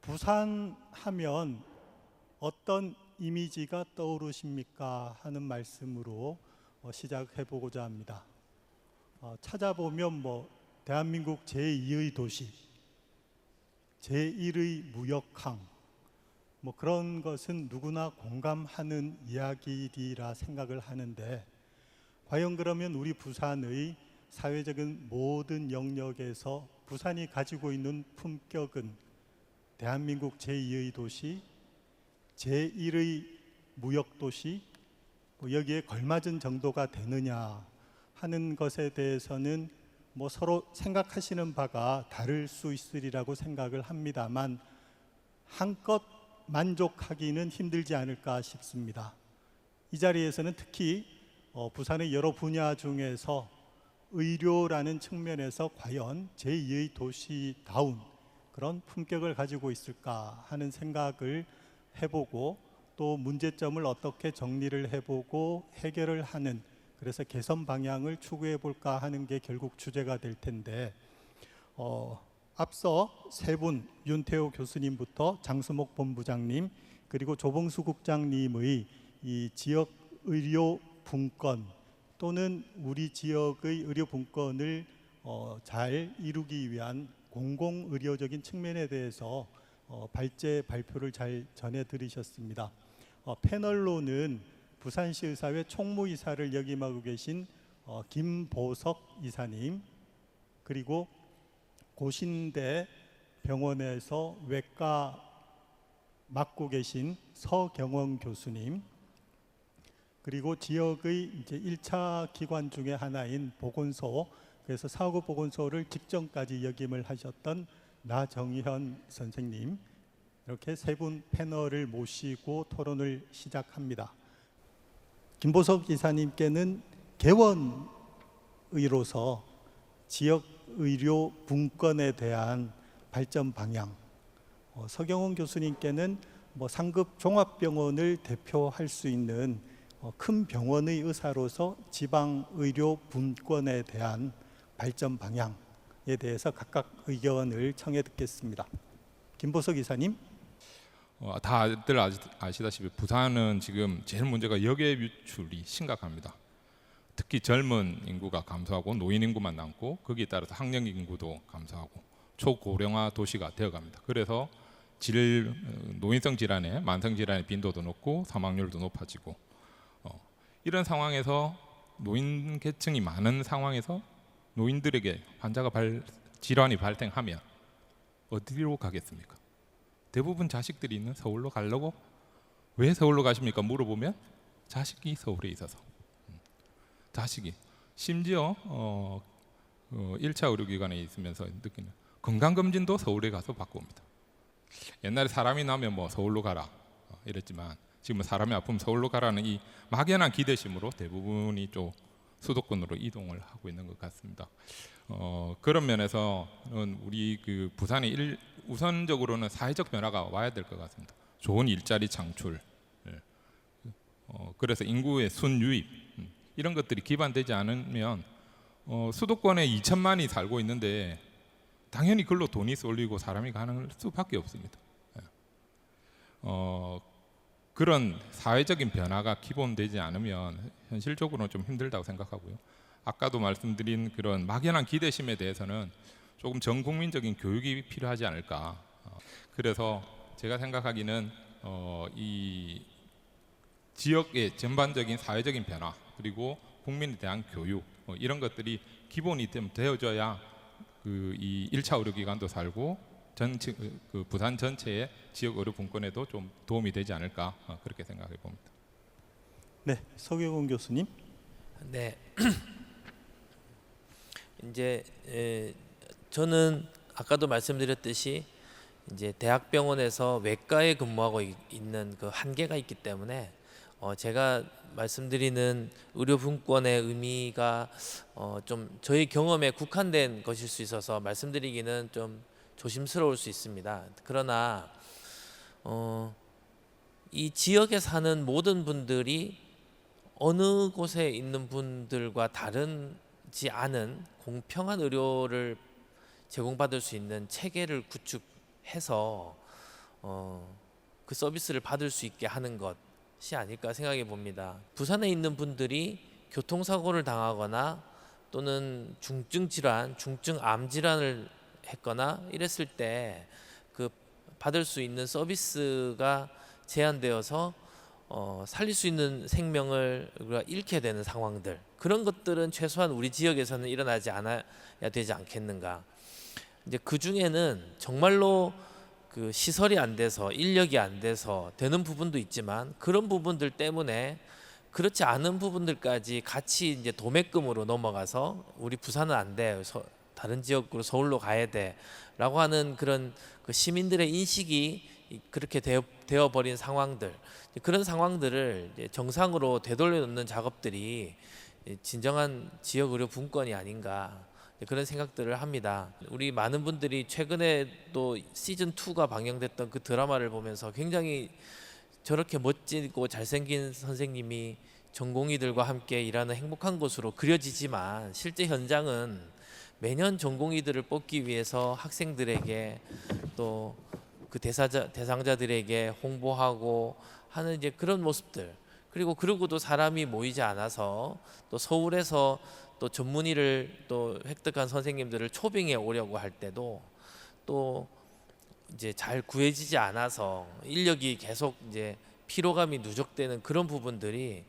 부산 하면 어떤 이미지가 떠오르십니까 하는 말씀으로 시작해 보고자 합니다. 찾아보면 대한민국 제2의 도시, 제1의 무역항, 그런 것은 누구나 공감하는 이야기리라 생각을 하는데 과연 그러면 우리 부산의 사회적인 모든 영역에서 부산이 가지고 있는 품격은 대한민국 제2의 도시, 제1의 무역도시, 여기에 걸맞은 정도가 되느냐 하는 것에 대해서는 서로 생각하시는 바가 다를 수 있으리라고 생각을 합니다만 한껏 만족하기는 힘들지 않을까 싶습니다. 이 자리에서는 특히 부산의 여러 분야 중에서 의료라는 측면에서 과연 제2의 도시다운 그런 품격을 가지고 있을까 하는 생각을 해보고 또 문제점을 어떻게 정리를 해보고 해결을 하는 그래서 개선 방향을 추구해 볼까 하는 게 결국 주제가 될 텐데 앞서 세 분 윤태호 교수님부터 장수목 본부장님 그리고 조봉수 국장님의 이 지역 의료 분권 또는 우리 지역의 의료 분권을 잘 이루기 위한 공공의료적인 측면에 대해서 발표를 잘 전해 들으셨습니다. 패널로는 부산시 의사회 총무이사를 역임하고 계신 김보석 이사님 그리고 고신대 병원에서 외과 맡고 계신 서경원 교수님 그리고 지역의 이제 1차 기관 중에 하나인 보건소 그래서 사구보건소를 직전까지 역임을 하셨던 나정현 선생님 이렇게 세 분 패널을 모시고 토론을 시작합니다. 김보석 이사님께는 개원의로서 지역 의료 분권에 대한 발전 방향, 서경원 교수님께는 상급 종합병원을 대표할 수 있는 큰 병원의 의사로서 지방 의료 분권에 대한 발전 방향에 대해서 각각 의견을 청해 듣겠습니다. 김보석 이사님. 다들 아시다시피 부산은 지금 제일 문제가 역외 유출이 심각합니다. 특히 젊은 인구가 감소하고 노인 인구만 남고 거기에 따라서 학령 인구도 감소하고 초고령화 도시가 되어갑니다. 그래서 노인성 질환의 만성 질환의 빈도도 높고 사망률도 높아지고 이런 상황에서 노인 계층이 많은 상황에서 노인들에게 질환이 발생하면 어디로 가겠습니까? 대부분 자식들이 있는 서울로 가려고 왜 서울로 가십니까? 물어보면 자식이 서울에 있어서 자식이 심지어 1차 의료기관에 있으면서 느끼는 건강검진도 서울에 가서 받고 옵니다. 옛날에 사람이 나면 뭐 서울로 가라 이랬지만 지금은 사람이 아프면 서울로 가라는 이 막연한 기대심으로 대부분이 좀 수도권으로 이동을 하고 있는 것 같습니다. 그런 면에서는 우리 그 부산이 우선적으로는 사회적 변화가 와야 될 것 같습니다. 좋은 일자리 창출, 그래서 인구의 순유입 이런 것들이 기반되지 않으면 수도권에 2천만이 살고 있는데 당연히 글로 돈이 쏠리고 사람이 가는 수밖에 없습니다. 그런 사회적인 변화가 기본되지 않으면 현실적으로는 좀 힘들다고 생각하고요. 아까도 말씀드린 그런 막연한 기대심에 대해서는 조금 전 국민적인 교육이 필요하지 않을까. 그래서 제가 생각하기는 이 지역의 전반적인 사회적인 변화 그리고 국민에 대한 교육 이런 것들이 기본이 되어져야 이 1차 의료기관도 살고 부산 전체의 지역 의료 분권에도 좀 도움이 되지 않을까 그렇게 생각해 봅니다. 네, 서경훈 교수님. 네. 이제 저는 아까도 말씀드렸듯이 이제 대학병원에서 외과에 근무하고 있는 그 한계가 있기 때문에 제가 말씀드리는 의료 분권의 의미가 좀 저희 경험에 국한된 것일 수 있어서 말씀드리기는 좀 조심스러울 수 있습니다. 그러나 이 지역에 사는 모든 분들이 어느 곳에 있는 분들과 다르지 않은 공평한 의료를 제공받을 수 있는 체계를 구축해서 그 서비스를 받을 수 있게 하는 것이 아닐까 생각해 봅니다. 부산에 있는 분들이 교통사고를 당하거나 또는 중증 질환, 중증 암 질환을 했거나 이랬을 때 그 받을 수 있는 서비스가 제한되어서 살릴 수 있는 생명을 우리가 잃게 되는 상황들, 그런 것들은 최소한 우리 지역에서는 일어나지 않아야 되지 않겠는가. 이제 그 중에는 정말로 그 시설이 안 돼서 인력이 안 돼서 되는 부분도 있지만 그런 부분들 때문에 그렇지 않은 부분들까지 같이 이제 도매금으로 넘어가서 우리 부산은 안 돼, 다른 지역으로 서울로 가야 돼라고 하는 그런 그 시민들의 인식이 그렇게 되어버린 상황들, 그런 상황들을 이제 정상으로 되돌려 놓는 작업들이 진정한 지역 의료 분권이 아닌가 그런 생각들을 합니다. 우리 많은 분들이 최근에 또 시즌 2가 방영됐던 그 드라마를 보면서 굉장히 저렇게 멋지고 잘생긴 선생님이 전공의들과 함께 일하는 행복한 곳으로 그려지지만 실제 현장은 매년 전공의들을 뽑기 위해서 학생들에게 또 그 대상자들에게 홍보하고 하는 이제 그런 모습들, 그리고도 사람이 모이지 않아서 또 서울에서 또 전문의를 또 획득한 선생님들을 초빙해 오려고 할 때도 또 이제 잘 구해지지 않아서 인력이 계속 이제 피로감이 누적되는 그런 부분들이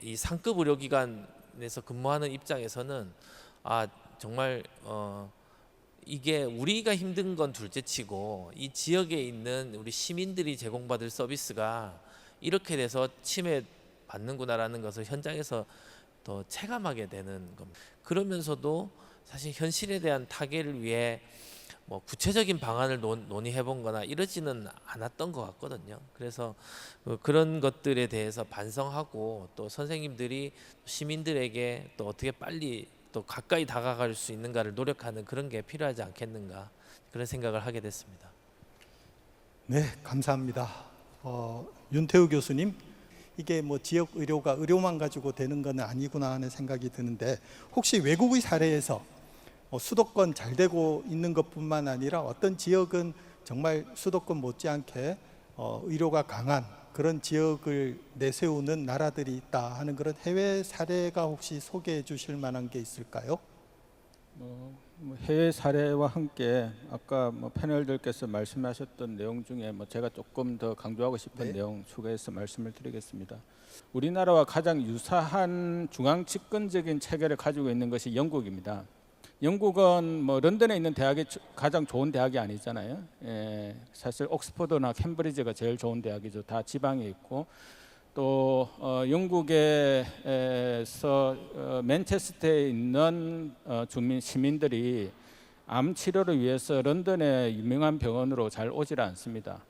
이 상급 의료기관에서 근무하는 입장에서는 정말 이게 우리가 힘든 건 둘째치고 이 지역에 있는 우리 시민들이 제공받을 서비스가 이렇게 돼서 침해받는구나라는 것을 현장에서 더 체감하게 되는 겁니다. 그러면서도 사실 현실에 대한 타개를 위해 뭐 구체적인 방안을 논의해 본 거나 이러지는 않았던 것 같거든요. 그래서 그런 것들에 대해서 반성하고 또 선생님들이 시민들에게 또 어떻게 빨리 또 가까이 다가갈 수 있는가를 노력하는 그런 게 필요하지 않겠는가 그런 생각을 하게 됐습니다. 네, 감사합니다. 윤태우 교수님, 이게 뭐 지역 의료가 의료만 가지고 되는 건 아니구나 하는 생각이 드는데 혹시 외국의 사례에서 수도권 잘 되고 있는 것뿐만 아니라 어떤 지역은 정말 수도권 못지않게 의료가 강한 그런 지역을 내세우는 나라들이 있다 하는 그런 해외 사례가 혹시 소개해 주실 만한 게 있을까요? 해외 사례와 함께 아까 패널들께서 말씀하셨던 내용 중에 제가 조금 더 강조하고 싶은 내용 추가해서 말씀을 드리겠습니다. 우리나라와 가장 유사한 중앙 집권적인 체계를 가지고 있는 것이 영국입니다. 영국은 런던에 있는 대학이 가장 좋은 대학이 아니잖아요. 사실 옥스퍼드나 캠브리지가 제일 좋은 대학이죠. 다 지방에 있고 또 영국에서 맨체스터에 있는 시민들이 암 치료를 위해서 런던의 유명한 병원으로 잘 오질 않습니다.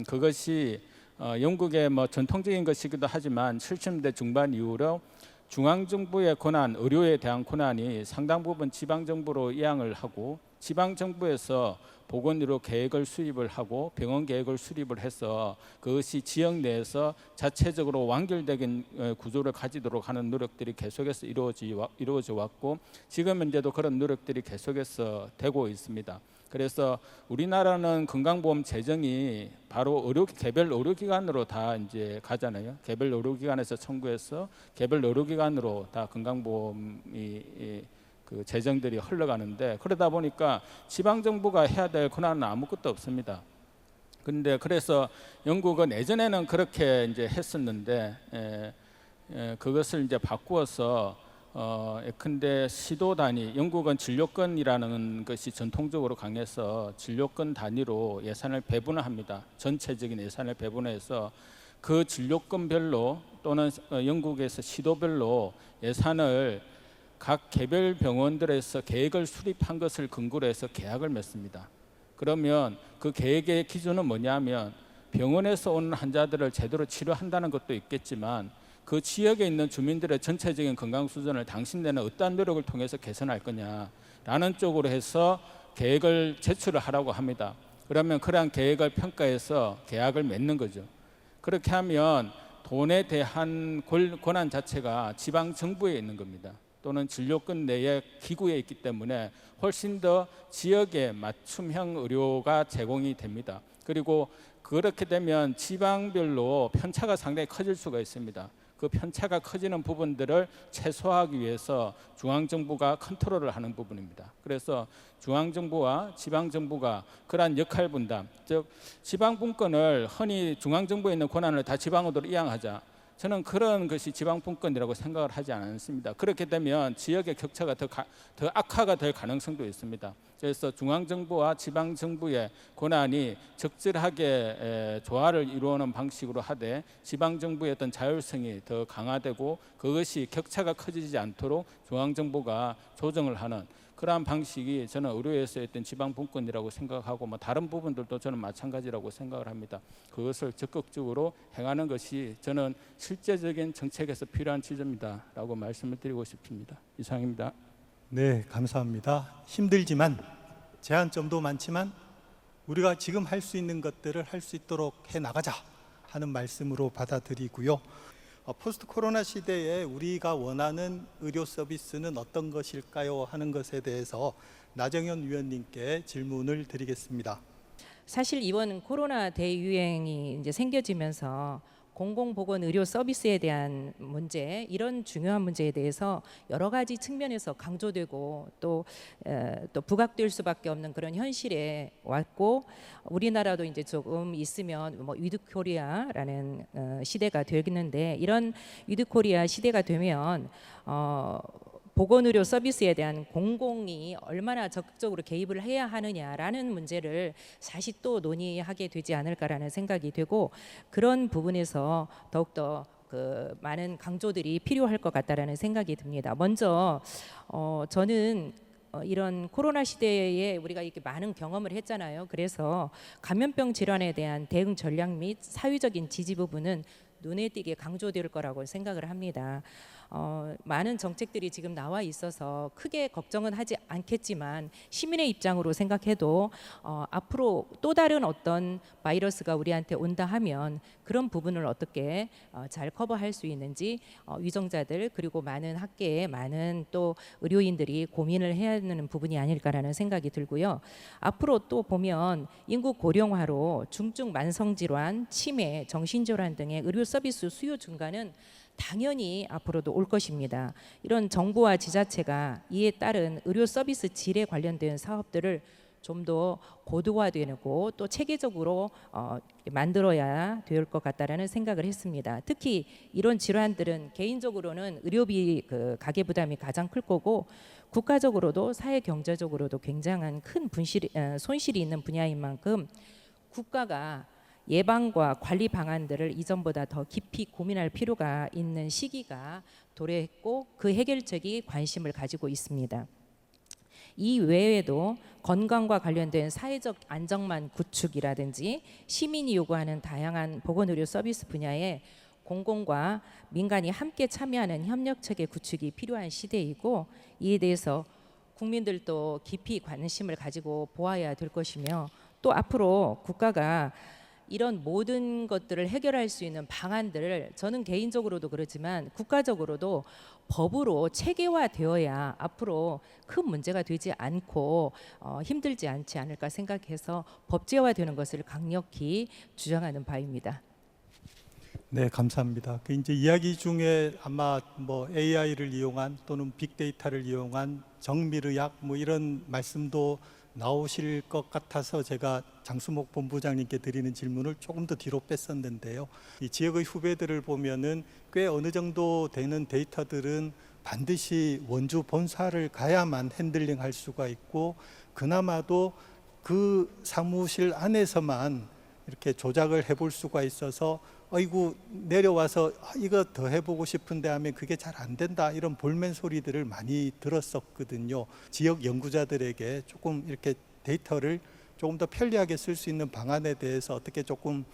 그것이 영국의 전통적인 것이기도 하지만 70년대 중반 이후로 중앙정부의 권한, 의료에 대한 권한이 상당 부분 지방정부로 이양을 하고 지방정부에서 보건의료 계획을 수립을 하고 병원 계획을 수립을 해서 그것이 지역 내에서 자체적으로 완결된 구조를 가지도록 하는 노력들이 계속해서 이루어져 왔고 지금 현재도 그런 노력들이 계속해서 되고 있습니다. 그래서 우리나라는 건강보험 재정이 바로 개별 의료기관으로 다 이제 가잖아요. 개별 의료기관에서 청구해서 개별 의료기관으로 다 건강보험이 그 재정들이 흘러가는데 그러다 보니까 지방 정부가 해야 될 권한은 아무것도 없습니다. 그런데 그래서 영국은 예전에는 그렇게 이제 했었는데 그것을 이제 바꾸어서 예컨대 시도 단위, 영국은 진료권이라는 것이 전통적으로 강해서 진료권 단위로 예산을 배분을 합니다. 전체적인 예산을 배분해서 그 진료권별로 또는 영국에서 시도별로 예산을 각 개별 병원들에서 계획을 수립한 것을 근거로 해서 계약을 맺습니다. 그러면 그 계획의 기준은 뭐냐면 병원에서 오는 환자들을 제대로 치료한다는 것도 있겠지만 그 지역에 있는 주민들의 전체적인 건강 수준을 당신네는 어떠한 노력을 통해서 개선할 거냐라는 쪽으로 해서 계획을 제출을 하라고 합니다. 그러면 그러한 계획을 평가해서 계약을 맺는 거죠. 그렇게 하면 돈에 대한 권한 자체가 지방 정부에 있는 겁니다. 또는 진료권 내의 기구에 있기 때문에 훨씬 더 지역에 맞춤형 의료가 제공이 됩니다. 그리고 그렇게 되면 지방별로 편차가 상당히 커질 수가 있습니다. 그 편차가 커지는 부분들을 최소화하기 위해서 중앙정부가 컨트롤을 하는 부분입니다. 그래서 중앙정부와 지방정부가 그러한 역할 분담, 즉 지방분권을 흔히 중앙정부에 있는 권한을 다 지방으로 이양하자. 저는 그런 것이 지방분권이라고 생각을 하지 않습니다. 그렇게 되면 지역의 격차가 더 악화가 될 가능성도 있습니다. 그래서 중앙정부와 지방정부의 권한이 적절하게 조화를 이루어오는 방식으로 하되 지방정부의 어떤 자율성이 더 강화되고 그것이 격차가 커지지 않도록 중앙정부가 조정을 하는 그러한 방식이 저는 의료에서 어떤 지방분권이라고 생각하고 다른 부분들도 저는 마찬가지라고 생각을 합니다. 그것을 적극적으로 행하는 것이 저는 실제적인 정책에서 필요한 지점이다라고 말씀을 드리고 싶습니다. 이상입니다. 네, 감사합니다. 힘들지만 제한점도 많지만 우리가 지금 할 수 있는 것들을 할 수 있도록 해나가자 하는 말씀으로 받아들이고요. 포스트 코로나 시대에 우리가 원하는 의료 서비스는 어떤 것일까요? 하는 것에 대해서 나정현 위원님께 질문을 드리겠습니다. 사실 이번 코로나 대유행이 이제 생겨지면서 공공보건 의료 서비스에 대한 문제, 이런 중요한 문제에 대해서 여러 가지 측면에서 강조되고 또 부각될 수밖에 없는 그런 현실에 왔고, 우리나라도 이제 조금 있으면 위드 코리아라는 시대가 되겠는데, 이런 위드 코리아 시대가 되면 보건의료 서비스에 대한 공공이 얼마나 적극적으로 개입을 해야 하느냐라는 문제를 사실 또 논의하게 되지 않을까라는 생각이 되고, 그런 부분에서 더욱더 많은 강조들이 필요할 것 같다라는 생각이 듭니다. 먼저 저는 이런 코로나 시대에 우리가 이렇게 많은 경험을 했잖아요. 그래서 감염병 질환에 대한 대응 전략 및 사회적인 지지 부분은 눈에 띄게 강조될 거라고 생각을 합니다. 많은 정책들이 지금 나와 있어서 크게 걱정은 하지 않겠지만 시민의 입장으로 생각해도 앞으로 또 다른 어떤 바이러스가 우리한테 온다 하면 그런 부분을 어떻게 잘 커버할 수 있는지 위정자들 그리고 많은 학계의 많은 또 의료인들이 고민을 해야 하는 부분이 아닐까라는 생각이 들고요. 앞으로 또 보면 인구 고령화로 중증 만성질환, 치매, 정신질환 등의 의료 서비스 수요 증가는 당연히 앞으로도 올 것입니다. 이런 정부와 지자체가 이에 따른 의료 서비스 질에 관련된 사업들을 좀 더 고도화되고 또 체계적으로 만들어야 될 것 같다라는 생각을 했습니다. 특히 이런 질환들은 개인적으로는 의료비 가계 부담이 가장 클 거고 국가적으로도 사회 경제적으로도 굉장한 큰 손실이 있는 분야인 만큼 국가가 예방과 관리 방안들을 이전보다 더 깊이 고민할 필요가 있는 시기가 도래했고 그 해결책이 관심을 가지고 있습니다. 이 외에도 건강과 관련된 사회적 안정망 구축이라든지 시민이 요구하는 다양한 보건의료 서비스 분야에 공공과 민간이 함께 참여하는 협력체계 구축이 필요한 시대이고 이에 대해서 국민들도 깊이 관심을 가지고 보아야 될 것이며 또 앞으로 국가가 이런 모든 것들을 해결할 수 있는 방안들을 저는 개인적으로도 그렇지만 국가적으로도 법으로 체계화되어야 앞으로 큰 문제가 되지 않고 힘들지 않지 않을까 생각해서 법제화되는 것을 강력히 주장하는 바입니다. 네, 감사합니다. 그 이제 이야기 중에 아마 뭐 AI를 이용한 또는 빅데이터를 이용한 정밀의학 뭐 이런 말씀도 나오실 것 같아서 제가 장수목 본부장님께 드리는 질문을 조금 더 뒤로 뺐었는데요. 이 지역의 후배들을 보면은 꽤 어느 정도 되는 데이터들은 반드시 원주 본사를 가야만 핸들링할 수가 있고 그나마도 그 사무실 안에서만 이렇게 조작을 해볼 수가 있어서 아이고 내려와서 이거 더 해보고 싶은데 하면 그게 잘 안 된다 이런 볼멘 소리들을 많이 들었었거든요. 지역 연구자들에게 조금 이렇게 데이터를 조금 더 편리하게 쓸 수 있는 방안에 대해서 어떻게 조금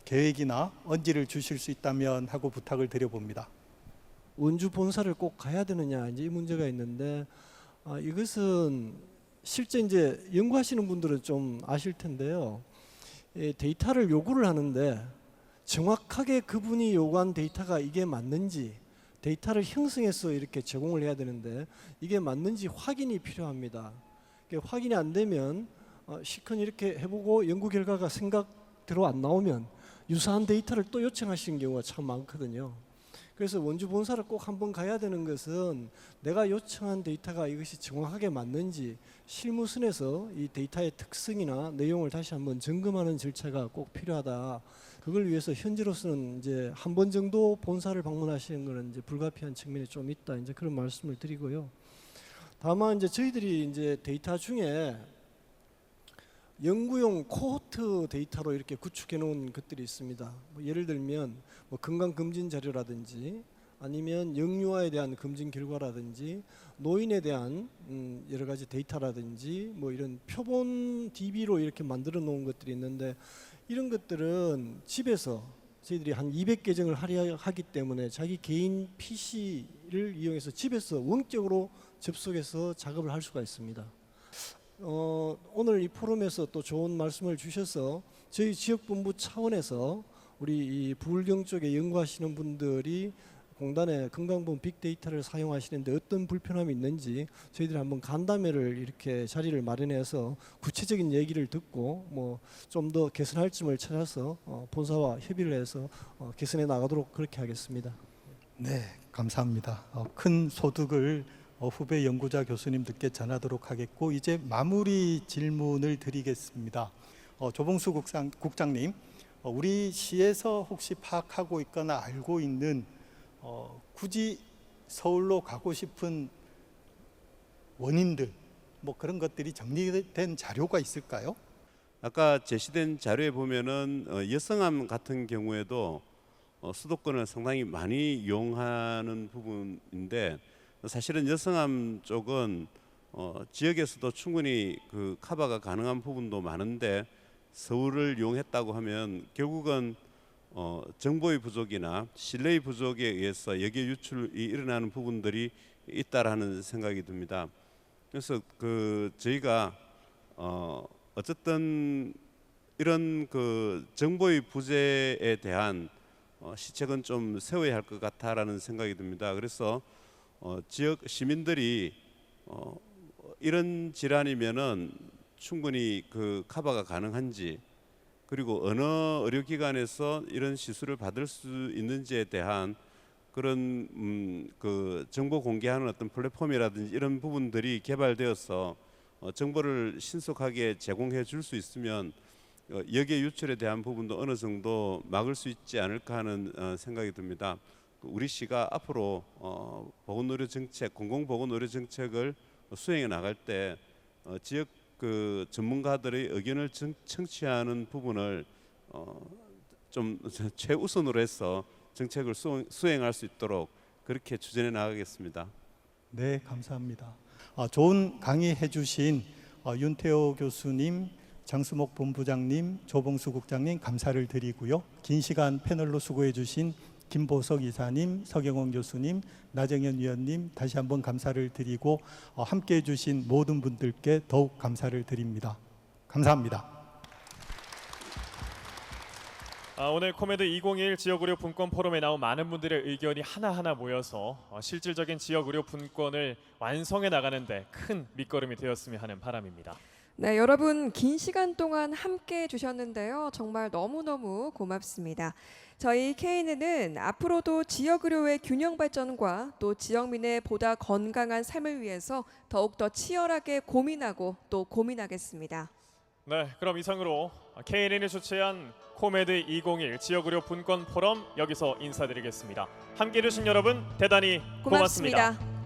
계획이나 언지를 주실 수 있다면 하고 부탁을 드려봅니다. 원주 본사를 꼭 가야 되느냐 이제 이 문제가 있는데 이것은 실제 이제 연구하시는 분들은 좀 아실 텐데요. 데이터를 요구를 하는데 정확하게 그분이 요구한 데이터가 이게 맞는지 데이터를 형성해서 이렇게 제공을 해야 되는데 이게 맞는지 확인이 필요합니다. 확인이 안 되면 시컨 이렇게 해보고 연구 결과가 생각대로 안 나오면 유사한 데이터를 또 요청하시는 경우가 참 많거든요. 그래서 원주 본사를 꼭 한번 가야 되는 것은 내가 요청한 데이터가 이것이 정확하게 맞는지 실무선에서 이 데이터의 특성이나 내용을 다시 한번 점검하는 절차가 꼭 필요하다. 그걸 위해서 현재로서는 이제 한 번 정도 본사를 방문하시는 것은 이제 불가피한 측면이 좀 있다. 이제 그런 말씀을 드리고요. 다만 이제 저희들이 이제 데이터 중에 연구용 코호트 데이터로 이렇게 구축해 놓은 것들이 있습니다. 뭐 예를 들면 뭐 건강 검진 자료라든지 아니면 영유아에 대한 검진 결과라든지 노인에 대한 여러 가지 데이터라든지 뭐 이런 표본 DB로 이렇게 만들어 놓은 것들이 있는데 이런 것들은 집에서 저희들이 한 200계정을 하기 때문에 자기 개인 PC를 이용해서 집에서 원격으로 접속해서 작업을 할 수가 있습니다. 오늘 이 포럼에서 또 좋은 말씀을 주셔서 저희 지역본부 차원에서 우리 이 부울경 쪽에 연구하시는 분들이 공단의 건강보험 빅데이터를 사용하시는데 어떤 불편함이 있는지 저희들이 한번 간담회를 이렇게 자리를 마련해서 구체적인 얘기를 듣고 뭐 좀 더 개선할 점을 찾아서 본사와 협의를 해서 개선해 나가도록 그렇게 하겠습니다. 네, 감사합니다. 큰 소득을 후배 연구자 교수님들께 전하도록 하겠고 이제 마무리 질문을 드리겠습니다. 조봉수 국장님, 우리 시에서 혹시 파악하고 있거나 알고 있는 굳이 서울로 가고 싶은 원인들 뭐 그런 것들이 정리된 자료가 있을까요? 아까 제시된 자료에 보면은 여성암 같은 경우에도 수도권을 상당히 많이 이용하는 부분인데 사실은 여성암 쪽은 지역에서도 충분히 그 커버가 가능한 부분도 많은데 서울을 이용했다고 하면 결국은 정보의 부족이나 신뢰의 부족에 의해서 여기에 유출이 일어나는 부분들이 있다라는 생각이 듭니다. 그래서 저희가 어쨌든 이런 그 정보의 부재에 대한 시책은 좀 세워야 할 것 같다라는 생각이 듭니다. 그래서 지역 시민들이 이런 질환이면은 충분히 그 커버가 가능한지 그리고 어느 의료기관에서 이런 시술을 받을 수 있는지에 대한 그런 그 정보 공개하는 어떤 플랫폼이라든지 이런 부분들이 개발되어서 정보를 신속하게 제공해 줄 수 있으면 역의 유출에 대한 부분도 어느 정도 막을 수 있지 않을까 하는 생각이 듭니다. 우리 시가 앞으로 보건의료 정책, 공공보건의료 정책을 수행해 나갈 때 지역 그 전문가들의 의견을 청취하는 부분을 좀 최우선으로 해서 정책을 수행할 수 있도록 그렇게 추진해 나가겠습니다. 네, 감사합니다. 좋은 강의해 주신 윤태호 교수님, 장수목 본부장님, 조봉수 국장님 감사를 드리고요. 긴 시간 패널로 수고해 주신 김보석 이사님, 서경원 교수님, 나정현 위원님 다시 한번 감사를 드리고 함께해 주신 모든 분들께 더욱 감사를 드립니다. 감사합니다. 오늘 코메드 2021 지역의료 분권 포럼에 나온 많은 분들의 의견이 하나하나 모여서 실질적인 지역의료 분권을 완성해 나가는데 큰 밑거름이 되었으면 하는 바람입니다. 네, 여러분 긴 시간 동안 함께 해주셨는데요. 정말 너무너무 고맙습니다. 저희 KN은 앞으로도 지역의료의 균형 발전과 또 지역민의 보다 건강한 삶을 위해서 더욱더 치열하게 고민하고 또 고민하겠습니다. 네, 그럼 이상으로 KNN이 주최한 코메드 2021 지역의료 분권 포럼 여기서 인사드리겠습니다. 함께해 주신 여러분 대단히 고맙습니다.